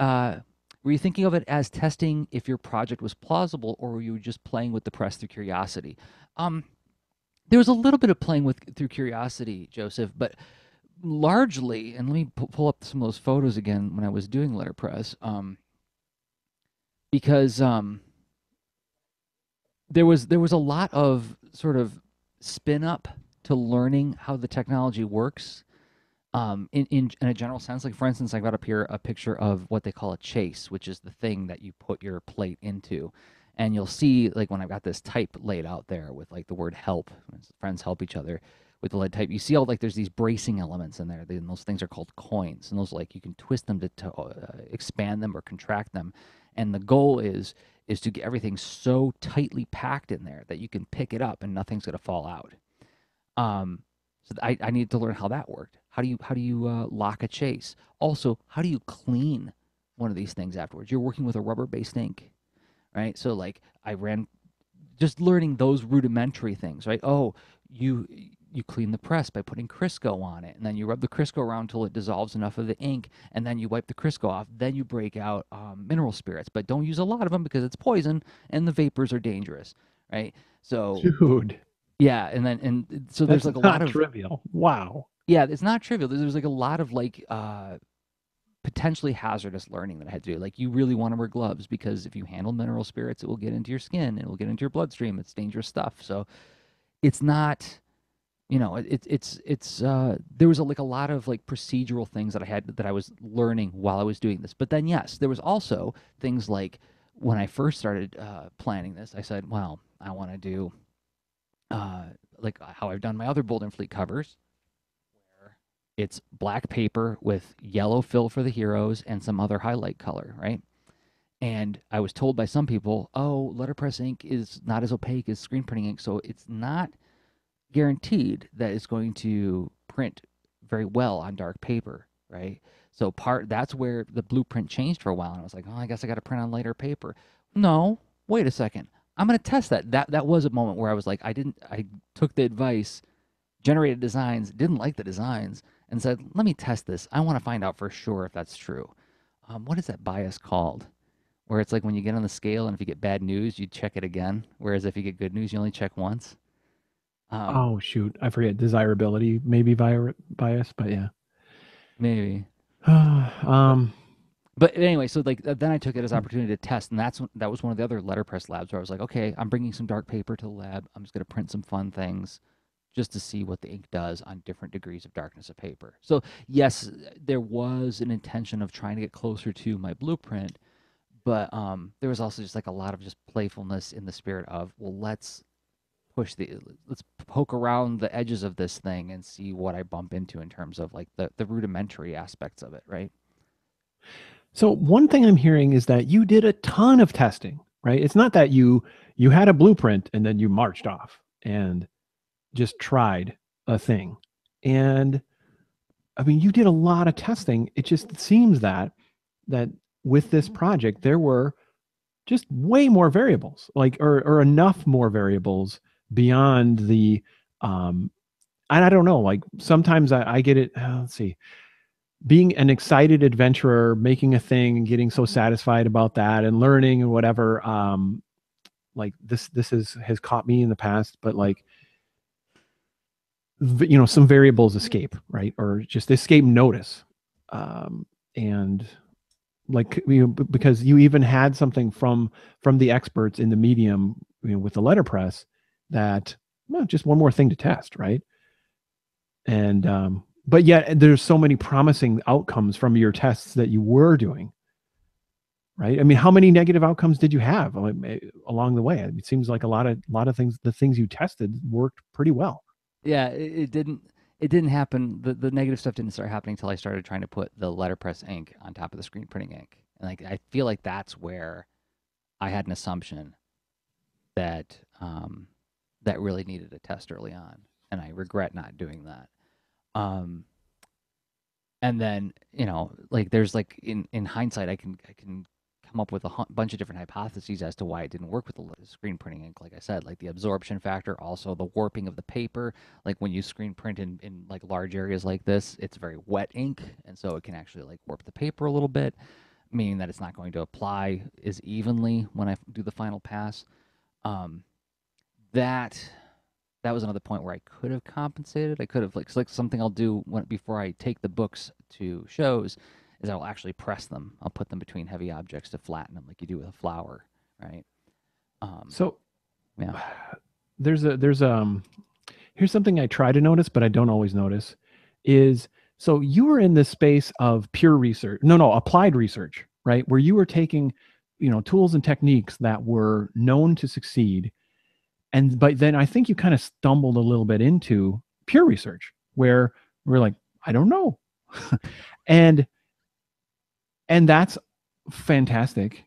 Were you thinking of it as testing if your project was plausible, or were you just playing with the press through curiosity? There was a little bit of playing through curiosity, Joseph, but largely, and let me pull up some of those photos again when I was doing letterpress, because there was a lot of sort of spin up to learning how the technology works. In a general sense, like for instance, I got up here a picture of what they call a chase, which is the thing that you put your plate into. And you'll see, like when I've got this type laid out there with like the word help, friends help each other with the lead type, you see all like there's these bracing elements in there. And those things are called coins. And those like you can twist them to expand them or contract them. And the goal is to get everything so tightly packed in there that you can pick it up and nothing's going to fall out. So I needed to learn how that worked. How do you lock a chase? Also, how do you clean one of these things afterwards? You're working with a rubber-based ink. Right, so like I ran, just learning those rudimentary things. Right, oh, you clean the press by putting Crisco on it, and then you rub the Crisco around until it dissolves enough of the ink, and then you wipe the Crisco off. Then you break out mineral spirits, but don't use a lot of them because it's poison and the vapors are dangerous. Right, so
dude,
yeah, and so there's like a lot of
trivial. Wow.
Yeah, it's not trivial. There's like a lot of like potentially hazardous learning that I had to do. Like you really want to wear gloves because if you handle mineral spirits, it will get into your skin, it will get into your bloodstream. It's dangerous stuff. So it's not, it's there was like a lot of like procedural things that I was learning while I was doing this. But then yes, there was also things like when I first started planning this, I said, well, I want to do like how I've done my other Boulder Fleet covers. It's black paper with yellow fill for the heroes and some other highlight color, right? And I was told by some people, oh, letterpress ink is not as opaque as screen printing ink, so it's not guaranteed that it's going to print very well on dark paper, right? So that's where the blueprint changed for a while, and I was like, oh, I guess I got to print on lighter paper. No, wait a second. I'm going to test that. That was a moment where I was like, I took the advice, generated designs, didn't like the designs, and said, let me test this. I want to find out for sure if that's true. What is that bias called? Where it's like when you get on the scale and if you get bad news, you check it again. Whereas if you get good news, you only check once.
Oh, shoot. I forget. Desirability, maybe bias, but yeah.
Maybe.
But
anyway, so like then I took it as an opportunity to test. And that was one of the other letterpress labs where I was like, okay, I'm bringing some dark paper to the lab. I'm just going to print some fun things just to see what the ink does on different degrees of darkness of paper. So yes, there was an intention of trying to get closer to my blueprint, but there was also just like a lot of just playfulness in the spirit of, well, let's poke around the edges of this thing and see what I bump into in terms of like the rudimentary aspects of it, right?
So one thing I'm hearing is that you did a ton of testing, right? It's not that you had a blueprint and then you marched off and just tried a thing. And I mean, you did a lot of testing. It just seems that with this project, there were just way more variables, like, or enough more variables beyond the, and I don't know, like sometimes I get it. Let's see, being an excited adventurer, making a thing and getting so satisfied about that and learning and whatever. Like this has caught me in the past, but like, some variables escape, right? Or just escape notice. And like, because you even had something from the experts in the medium, with the letterpress, that, well, just one more thing to test, right? And but yet there's so many promising outcomes from your tests that you were doing, right? I mean, how many negative outcomes did you have along the way? It seems like a lot of things, the things you tested, worked pretty well.
Yeah, it didn't happen. The negative stuff didn't start happening until I started trying to put the letterpress ink on top of the screen printing ink. And like I feel like that's where I had an assumption that that really needed a test early on, and I regret not doing that. Um, and then like there's like in hindsight, I can come up with a bunch of different hypotheses as to why it didn't work with the screen printing ink. Like I said, like the absorption factor, also the warping of the paper. Like when you screen print in like large areas like this, it's very wet ink, and so it can actually like warp the paper a little bit, meaning that it's not going to apply as evenly when I do the final pass. Um, that that was another point where I could have compensated. I could have like something I'll do before I take the books to shows is I'll actually press them. I'll put them between heavy objects to flatten them, like you do with a flower, right?
So
Yeah.
there's here's something I try to notice, but I don't always notice, is, so you were in this space of pure research, no, applied research, right? Where you were taking, tools and techniques that were known to succeed. But then I think you kind of stumbled a little bit into pure research, where we're like, I don't know. and that's fantastic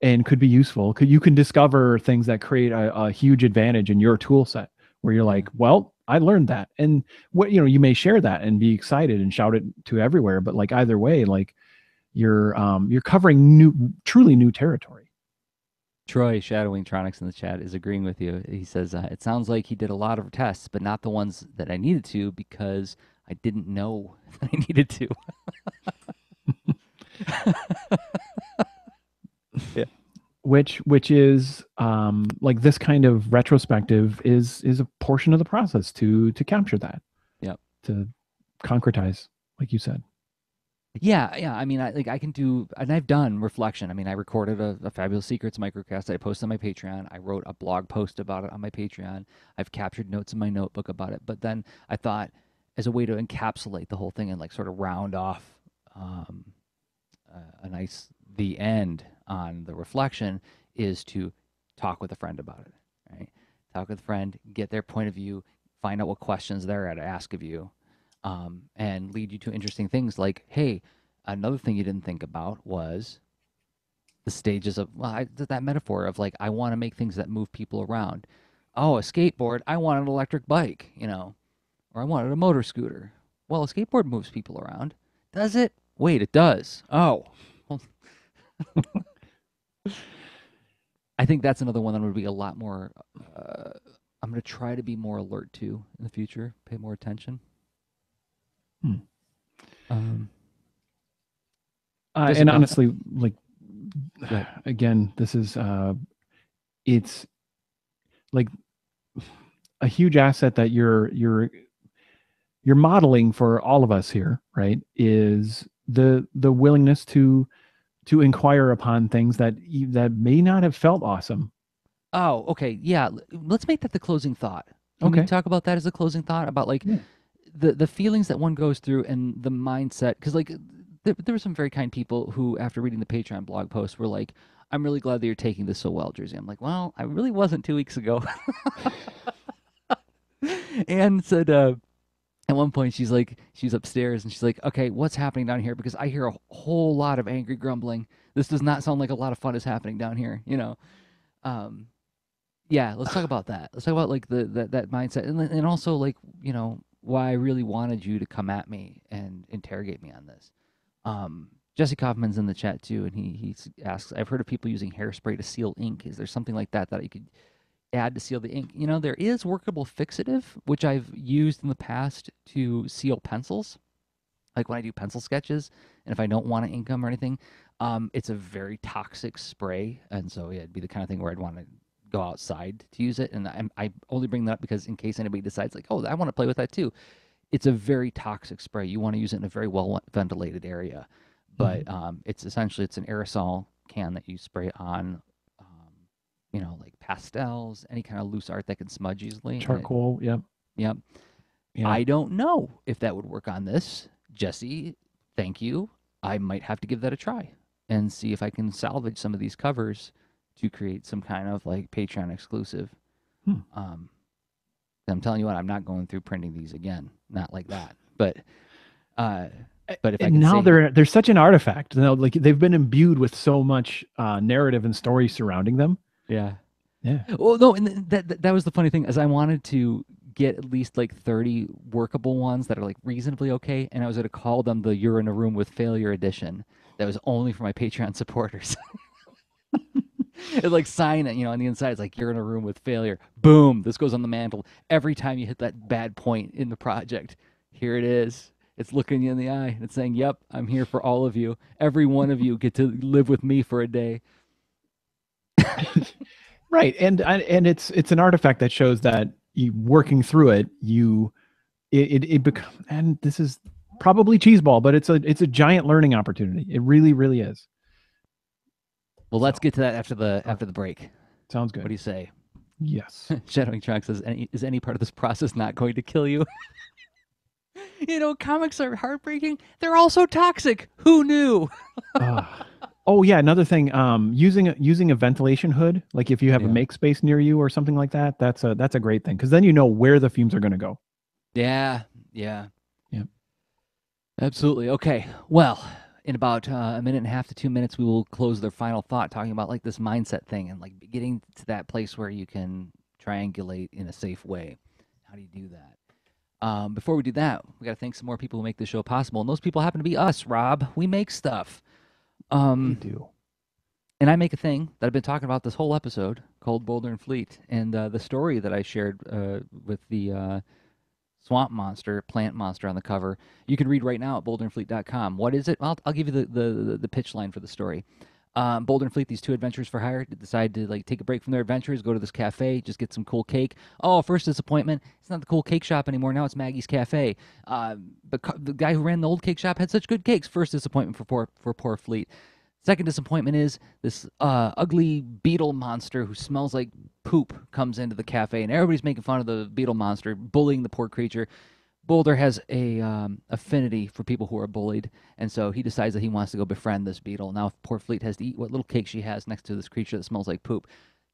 and could be useful. You can discover things that create a huge advantage in your tool set, where you're like, well, I learned that. And what, you may share that and be excited and shout it to everywhere. But like either way, like you're covering truly new territory.
Troy Shadowing Tronics in the chat is agreeing with you. He says it sounds like he did a lot of tests, but not the ones that I needed to because I didn't know that I needed to. Yeah.
Which is like this kind of retrospective is a portion of the process to capture that.
Yep.
To concretize, like you said.
Yeah. I mean, I can do, and I've done reflection. I mean, I recorded a Fabulous Secrets microcast that I posted on my Patreon. I wrote a blog post about it on my Patreon. I've captured notes in my notebook about it. But then I thought, as a way to encapsulate the whole thing and like sort of round off the end on the reflection, is to talk with a friend about it, right? Talk with a friend, get their point of view, find out what questions they're at ask of you. And lead you to interesting things like, hey, another thing you didn't think about was the stages of, well, that metaphor of like, I want to make things that move people around. Oh, a skateboard, I want an electric bike, or I wanted a motor scooter. Well, a skateboard moves people around. Does it? Wait, it does. Oh. Well, I think that's another one that would be a lot more, I'm going to try to be more alert to in the future, pay more attention.
And honestly, like, again, this is it's like a huge asset that you're modeling for all of us here, right? Is the willingness to inquire upon things that may not have felt awesome.
Oh, okay. Yeah. Let's make that the closing thought. Can we talk about that as a closing thought about like the feelings that one goes through and the mindset? Because like there were some very kind people who, after reading the Patreon blog post, were like, I'm really glad that you're taking this so well, Jerzy. I'm like, well, I really wasn't 2 weeks ago. And said, at one point, she's upstairs and she's like, okay, what's happening down here? Because I hear a whole lot of angry grumbling. This does not sound like a lot of fun is happening down here, Yeah, let's talk about that. Let's talk about like that mindset, and also like why I really wanted you to come at me and interrogate me on this. Jesse Kaufman's in the chat too, and he asks, I've heard of people using hairspray to seal ink. Is there something like that you could add to seal the ink? You know, there is workable fixative, which I've used in the past to seal pencils. Like when I do pencil sketches, and if I don't want to ink them or anything, it's a very toxic spray, and so yeah, it'd be the kind of thing where I'd want to go outside to use it. And I only bring that up because in case anybody decides like, oh, I want to play with that too. It's a very toxic spray. You want to use it in a very well ventilated area, but it's essentially an aerosol can that you spray on, you know, like pastels, any kind of loose art that can smudge easily.
Charcoal. Yep.
Yep. Yeah. I don't know if that would work on this. Jesse, thank you. I might have to give that a try and see if I can salvage some of these covers to create some kind of like Patreon exclusive. I'm telling you what, I'm not going through printing these again. Not like that. But if I can
now they're such an artifact. You know, like they've been imbued with so much narrative and story surrounding them.
Yeah.
Yeah.
Well, no, and that was the funny thing, is I wanted to get at least like 30 workable ones that are like reasonably okay, and I was going to call them the You're in a Room with Failure edition. That was only for my Patreon supporters. It's like sign it, you know, on the inside it's like You're in a Room with Failure. Boom, this goes on the mantle. Every time you hit that bad point in the project, here it is. It's looking you in the eye. It's saying, yep, I'm here for all of you. Every one of you get to live with me for a day.
Right, and it's an artifact that shows that you working through it, it becomes, and this is probably cheeseball, but it's a giant learning opportunity. It really, really is.
Well, let's get to that after the break.
Sounds good.
What do you say?
Yes.
Shadowing Trunk says, is any part of this process not going to kill you? You know, comics are heartbreaking. They're also toxic. Who knew?
Oh yeah, another thing. Using a ventilation hood, like if you have a make space near you or something like that, that's a great thing, because then you know where the fumes are going to go.
Yeah. Absolutely. Okay. Well, in about a minute and a half to 2 minutes, we will close their final thought, talking about like this mindset thing and like getting to that place where you can triangulate in a safe way. How do you do that? Before we do that, we got to thank some more people who make this show possible, and those people happen to be us, Rob. We make stuff.
We do.
And I make a thing that I've been talking about this whole episode called Boulder Fleet, and the story that I shared with the swamp monster, plant monster on the cover, you can read right now at boulderfleet.com. What is it? I'll give you the pitch line for the story. Boulder and Fleet, these two adventurers for hire, decide to like take a break from their adventures, go to this cafe, just get some cool cake. Oh, first disappointment, it's not the cool cake shop anymore. Now it's Maggie's Cafe. But the guy who ran the old cake shop had such good cakes. First disappointment for poor Fleet. Second disappointment is this ugly beetle monster who smells like poop comes into the cafe, and everybody's making fun of the beetle monster, bullying the poor creature. Boulder has a affinity for people who are bullied, and so he decides that he wants to go befriend this beetle. Now poor Fleet has to eat what little cake she has next to this creature that smells like poop.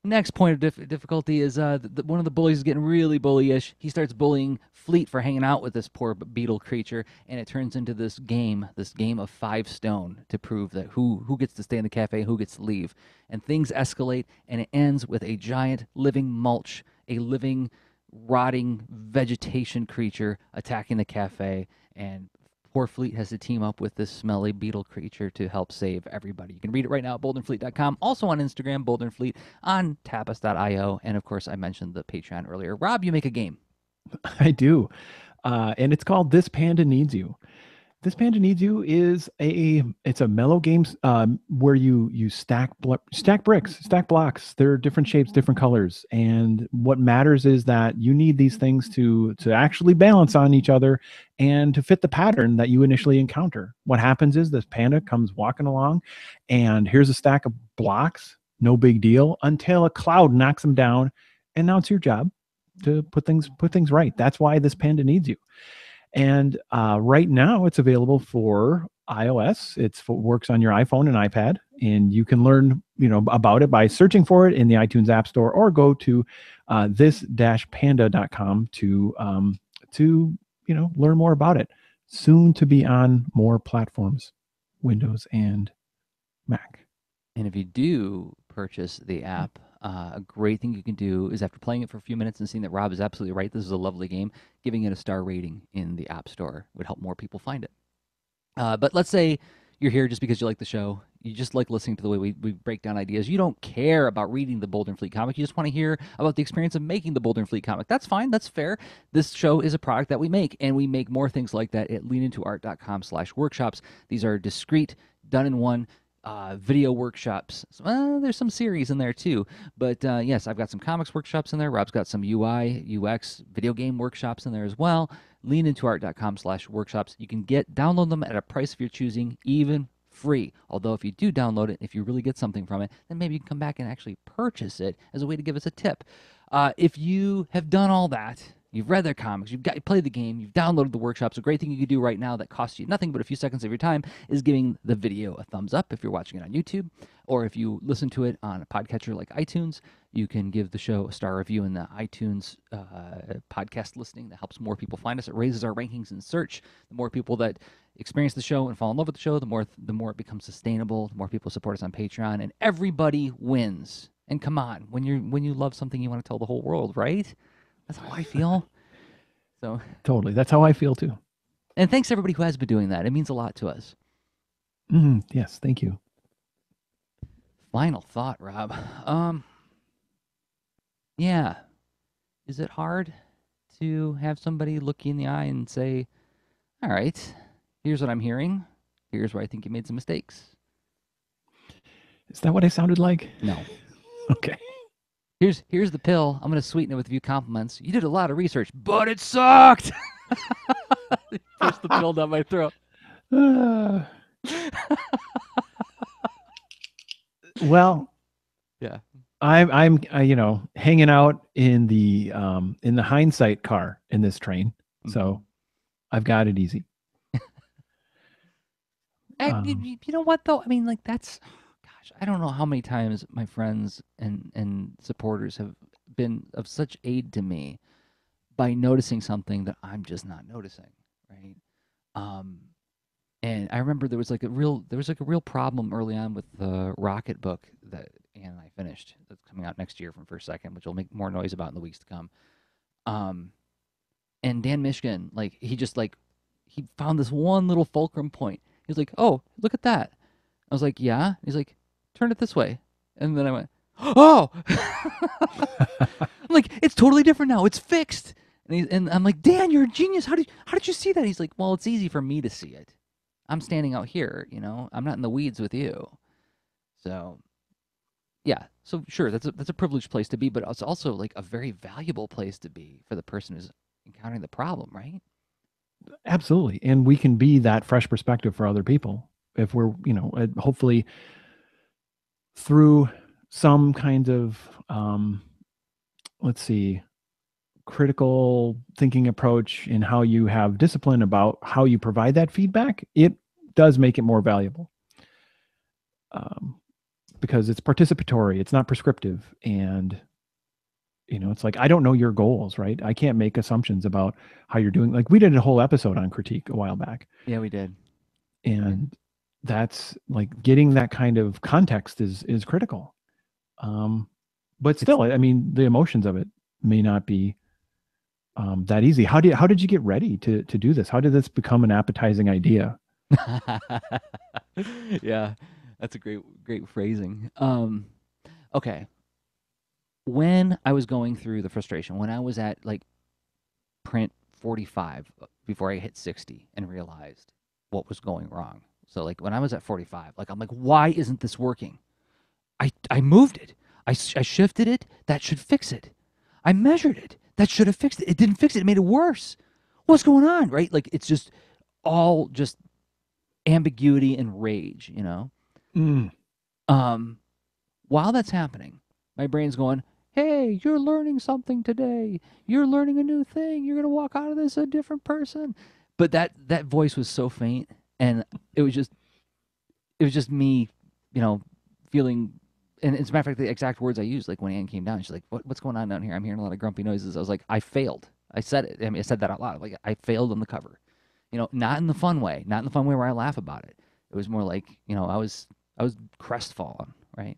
Next point of difficulty is one of the bullies is getting really bullyish. He starts bullying Fleet for hanging out with this poor beetle creature, and it turns into this game of 5 stone to prove that who gets to stay in the cafe, who gets to leave. And things escalate, and it ends with a giant living mulch, a living, rotting vegetation creature attacking the cafe, and poor Fleet has to team up with this smelly beetle creature to help save everybody. You can read it right now at boulderfleet.com. Also on Instagram, boulderfleet, on tapas.io. And, of course, I mentioned the Patreon earlier. Rob, you make a game.
I do. And it's called This Panda Needs You. This Panda Needs You is it's a mellow game where you stack bricks, stack blocks. They're different shapes, different colors. And what matters is that you need these things to actually balance on each other and to fit the pattern that you initially encounter. What happens is this panda comes walking along, and here's a stack of blocks, no big deal, until a cloud knocks them down, and now it's your job to put things right. That's why this panda needs you. And right now it's available for iOS. It works on your iPhone and iPad, and you can learn about it by searching for it in the iTunes App Store, or go to this-panda.com to learn more about it. Soon to be on more platforms, Windows and Mac.
And if you do purchase the app, A great thing you can do is after playing it for a few minutes and seeing that Rob is absolutely right, this is a lovely game, giving it a star rating in the App Store would help more people find it. But let's say you're here just because you like the show. You just like listening to the way we break down ideas. You don't care about reading the Boulder Fleet comic. You just want to hear about the experience of making the Boulder Fleet comic. That's fine. That's fair. This show is a product that we make, and we make more things like that at leanintoart.com/workshops. These are discrete, done in one video workshops. There's some series in there too. But yes, I've got some comics workshops in there. Rob's got some UI, UX, video game workshops in there as well. leanintoart.com/workshops. You can download them at a price of your choosing, even free. Although if you do download it, if you really get something from it, then maybe you can come back and actually purchase it as a way to give us a tip. If you have done all that, you've read their comics, you played the game, you've downloaded the workshops, a great thing you can do right now that costs you nothing but a few seconds of your time is giving the video a thumbs up if you're watching it on YouTube, or if you listen to it on a podcatcher like iTunes, you can give the show a star review in the iTunes podcast listing. That helps more people find us. It raises our rankings in search. The more people that experience the show and fall in love with the show, the more it becomes sustainable, the more people support us on Patreon, and everybody wins. And come on, when you love something, you want to tell the whole world, right? That's how I feel. So
Totally. That's how I feel too.
And thanks everybody who has been doing that. It means a lot to us.
Yes, thank you.
Final thought, Rob. Yeah. Is it hard to have somebody look you in the eye and say, all right, here's what I'm hearing. Here's where I think you made some mistakes.
Is that what I sounded like?
No.
Okay.
Here's the pill. I'm going to sweeten it with a few compliments. You did a lot of research, but it sucked. Push the pill down my throat.
Well,
yeah.
I'm hanging out in the hindsight car in this train, so I've got it easy.
You know what though? I mean, like that's, gosh, I don't know how many times my friends and supporters have been of such aid to me by noticing something that I'm just not noticing, right? And I remember there was like a real problem early on with the Rocket book that Ann and I finished. That's coming out next year from First Second, which we'll make more noise about in the weeks to come. And Dan Mishkin, like he found this one little fulcrum point. He was like, "Oh, look at that." I was like, "Yeah." He's like, "Turn it this way," and then I went, "Oh!" I'm like, "It's totally different now. It's fixed." And I'm like, "Dan, you're a genius. How did you see that?" He's like, "Well, it's easy for me to see it. I'm standing out here, I'm not in the weeds with you." So, yeah. So sure, that's a privileged place to be, but it's also like a very valuable place to be for the person who's encountering the problem, right?
Absolutely. And we can be that fresh perspective for other people if we're, hopefully through some kind of, critical thinking approach in how you have discipline about how you provide that feedback, it does make it more valuable. Because it's participatory, it's not prescriptive. And, it's like, I don't know your goals, right? I can't make assumptions about how you're doing. Like we did a whole episode on critique a while back.
Yeah, we did.
And that's like getting that kind of context is critical. But still, I mean, the emotions of it may not be that easy. How did you get ready to do this? How did this become an appetizing idea?
Yeah, that's a great phrasing. Okay. When I was going through the frustration, when I was at like print 45 before I hit 60 and realized what was going wrong. So like when I was at 45, like I'm like, why isn't this working? I moved it. I shifted it. That should fix it. I measured it. That should have fixed it. It didn't fix it. It made it worse. What's going on, right? Like it's just all just ambiguity and rage, While that's happening, my brain's going, hey, you're learning something today. You're learning a new thing. You're going to walk out of this a different person. But that voice was so faint, and it was just me, feeling. And as a matter of fact, the exact words I used, like when Ann came down, she's like, what's going on down here? I'm hearing a lot of grumpy noises. I was like, I failed. I said it. I mean, I said that out loud. Like, I failed on the cover. Not in the fun way. Not in the fun way where I laugh about it. It was more like, I was crestfallen, right?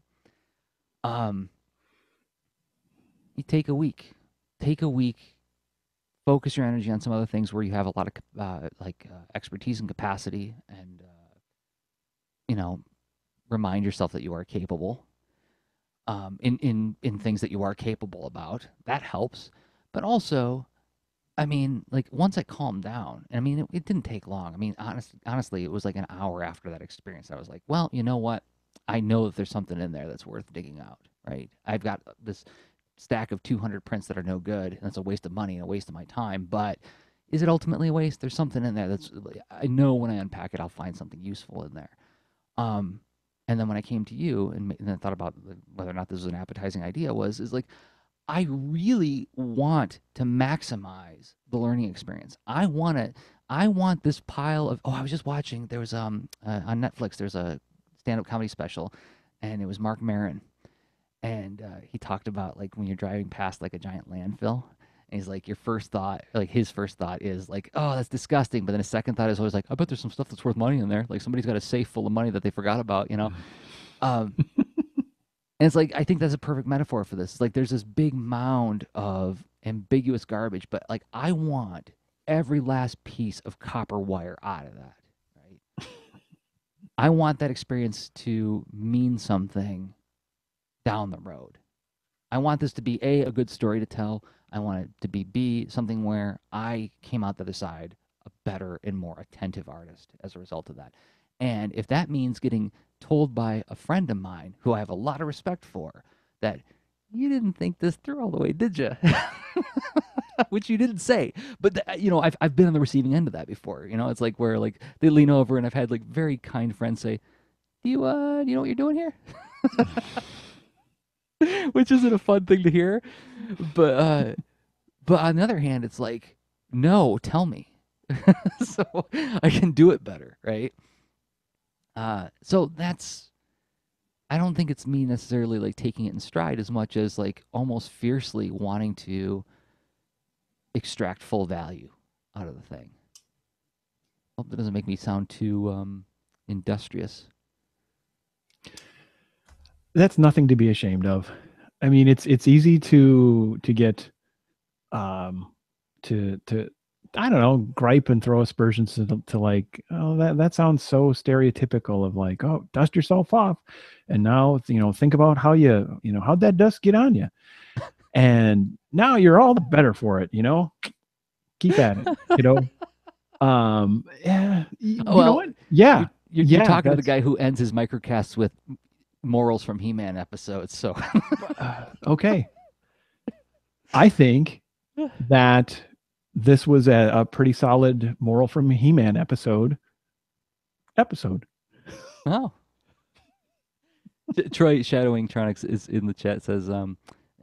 you take a week. Take a week. Focus your energy on some other things where you have a lot of expertise and capacity, and remind yourself that you are capable. In things that you are capable about, that helps. But also, I mean, like once I calmed down, and I mean, it didn't take long. I mean, honestly, it was like an hour after that experience. I was like, well, you know what? I know that there's something in there that's worth digging out, right? I've got this stack of 200 prints that are no good, and it's a waste of money and a waste of my time. But is it ultimately a waste? There's something in there that's, I know when I unpack it, I'll find something useful in there. And then when I came to you and then thought about whether or not this was an appetizing idea, is like, I really want to maximize the learning experience. I want this pile of, I was just watching, there was on Netflix, there's a stand-up comedy special, and it was Mark Maron. And he talked about like when you're driving past like a giant landfill, and he's like, your first thought, like his first thought is like, oh, that's disgusting. But then his second thought is always like, I bet there's some stuff that's worth money in there. Like somebody's got a safe full of money that they forgot about, And it's like, I think that's a perfect metaphor for this. It's like there's this big mound of ambiguous garbage, but like I want every last piece of copper wire out of that, right? I want that experience to mean something down the road. I want this to be a good story to tell. I want it to be B, something where I came out the other side a better and more attentive artist as a result of that. And if that means getting told by a friend of mine who I have a lot of respect for that you didn't think this through all the way, did you? Which you didn't say, but I've been on the receiving end of that before. It's like where like they lean over, and I've had like very kind friends say, do you know what you're doing here? Which isn't a fun thing to hear, but on the other hand, it's like, no, tell me, so I can do it better, right? So that's, I don't think it's me necessarily like taking it in stride as much as like almost fiercely wanting to extract full value out of the thing. Hope that doesn't make me sound too industrious.
That's nothing to be ashamed of. I mean, it's easy to get to I don't know, gripe and throw aspersions to like, oh, that sounds so stereotypical of like, oh, dust yourself off, and now think about how how'd that dust get on you, and now you're all the better for it. Keep at it. Yeah, you know what? Yeah,
you're talking to the guy who ends his microcasts with morals from He-Man episodes. So
okay, I think that this was a pretty solid moral from He-Man episode.
Oh, Troy Shadowing Tronics is in the chat, says and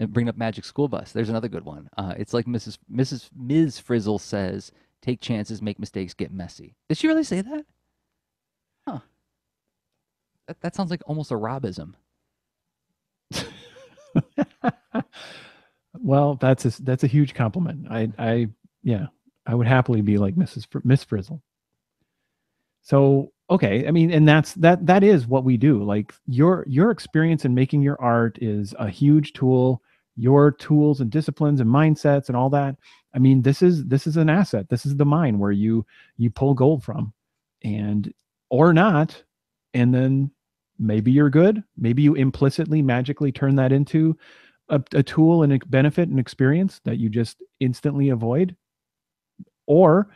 bring up Magic School Bus. There's another good one. It's like Ms. Frizzle says, take chances, make mistakes, get messy. Did she really say that? Huh. That sounds like almost a Robism.
Well, that's a huge compliment. I would happily be like Miss Frizzle. So, okay, I mean, and that is what we do. Like your experience in making your art is a huge tool. Your tools and disciplines and mindsets and all that. I mean, this is an asset. This is the mine where you pull gold from, and or not, and then maybe you're good. Maybe you implicitly magically turn that into a tool and a benefit and experience that you just instantly avoid. Or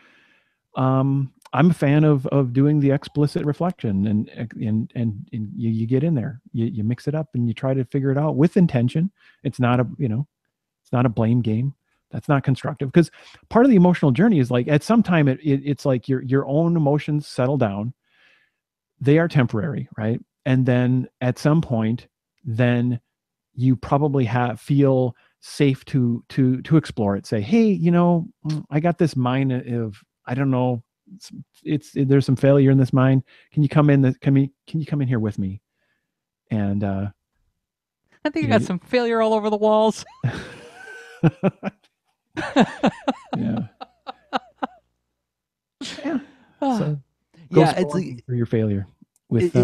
I'm a fan of doing the explicit reflection and you get in there, you mix it up and you try to figure it out with intention. It's not it's not a blame game. That's not constructive, because part of the emotional journey is like at some time it's like your own emotions settle down. They are temporary, right? And then at some point, then you probably feel safe to explore it. Say, hey, I got this mine of, I don't know, there's some failure in this mine. Can you come in? Can you come in here with me? And
I think you got some failure all over the walls.
Yeah. Yeah. So
it's like
for your failure with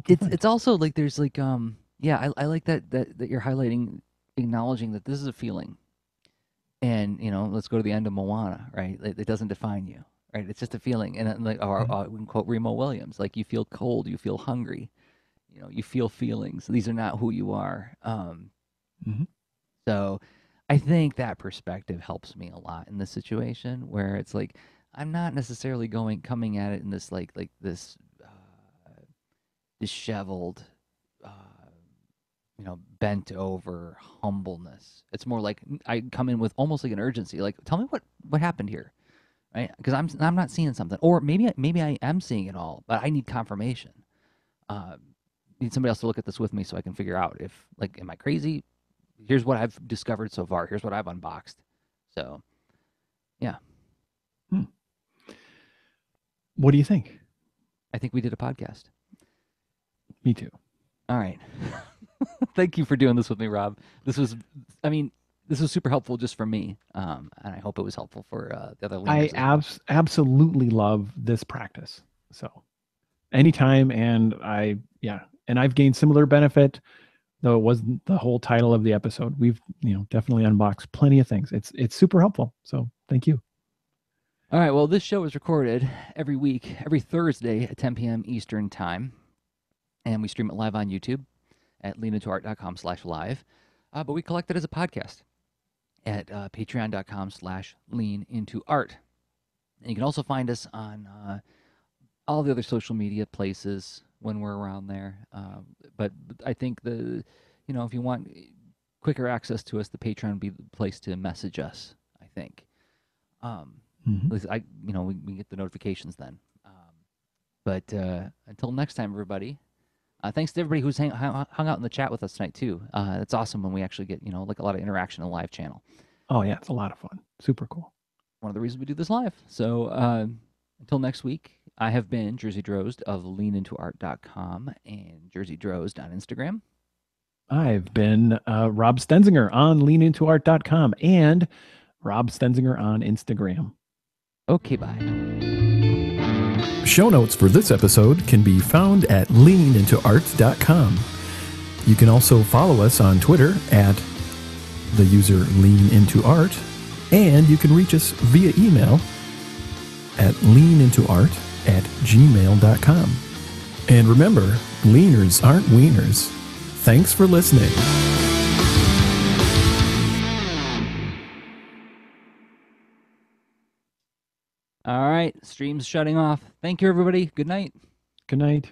it's also like there's like I like that you're highlighting acknowledging that this is a feeling. And, let's go to the end of Moana, right? It doesn't define you, right? It's just a feeling. And like, we can quote Remo Williams, like, you feel cold, you feel hungry, you feel feelings. These are not who you are. So I think that perspective helps me a lot in this situation, where it's like, I'm not necessarily coming at it in this like this disheveled, bent over humbleness. It's more like I come in with almost like an urgency, like, tell me what happened here, right? Because I'm not seeing something, or maybe I am seeing it all, but I need confirmation. Need somebody else to look at this with me so I can figure out if, like, am I crazy? Here's what I've discovered so far. Here's what I've unboxed. So, yeah.
What do you think?
I think we did a podcast.
Me too.
All right. Thank you for doing this with me, Rob. This was super helpful just for me, and I hope it was helpful for the other leaners.
I absolutely love this practice. So, anytime, and I've gained similar benefit, though it wasn't the whole title of the episode. We've definitely unboxed plenty of things. It's super helpful. So thank you.
All right. Well, this show is recorded every week, every Thursday at 10 p.m. Eastern Time. And we stream it live on YouTube at leanintoart.com/live. But we collect it as a podcast at patreon.com/leanintoart. And you can also find us on all the other social media places when we're around there. But I think if you want quicker access to us, the Patreon would be the place to message us, I think. At least we get the notifications then. But until next time, everybody. Thanks to everybody who's hung out in the chat with us tonight too. It's awesome when we actually get like a lot of interaction in the live channel.
Oh yeah, it's a lot of fun. Super cool.
One of the reasons we do this live. So until next week, I have been Jerzy Drozd of leanintoart.com and Jerzy Drozd on Instagram.
I've been Rob Stenzinger on leanintoart.com and Rob Stenzinger on Instagram.
Okay, bye.
Show notes for this episode can be found at leanintoart.com. You can also follow us on Twitter at the user leanintoart, and you can reach us via email at leanintoart@gmail.com. And remember, leaners aren't wieners. Thanks for listening.
All right, stream's shutting off. Thank you, everybody. Good night.
Good night.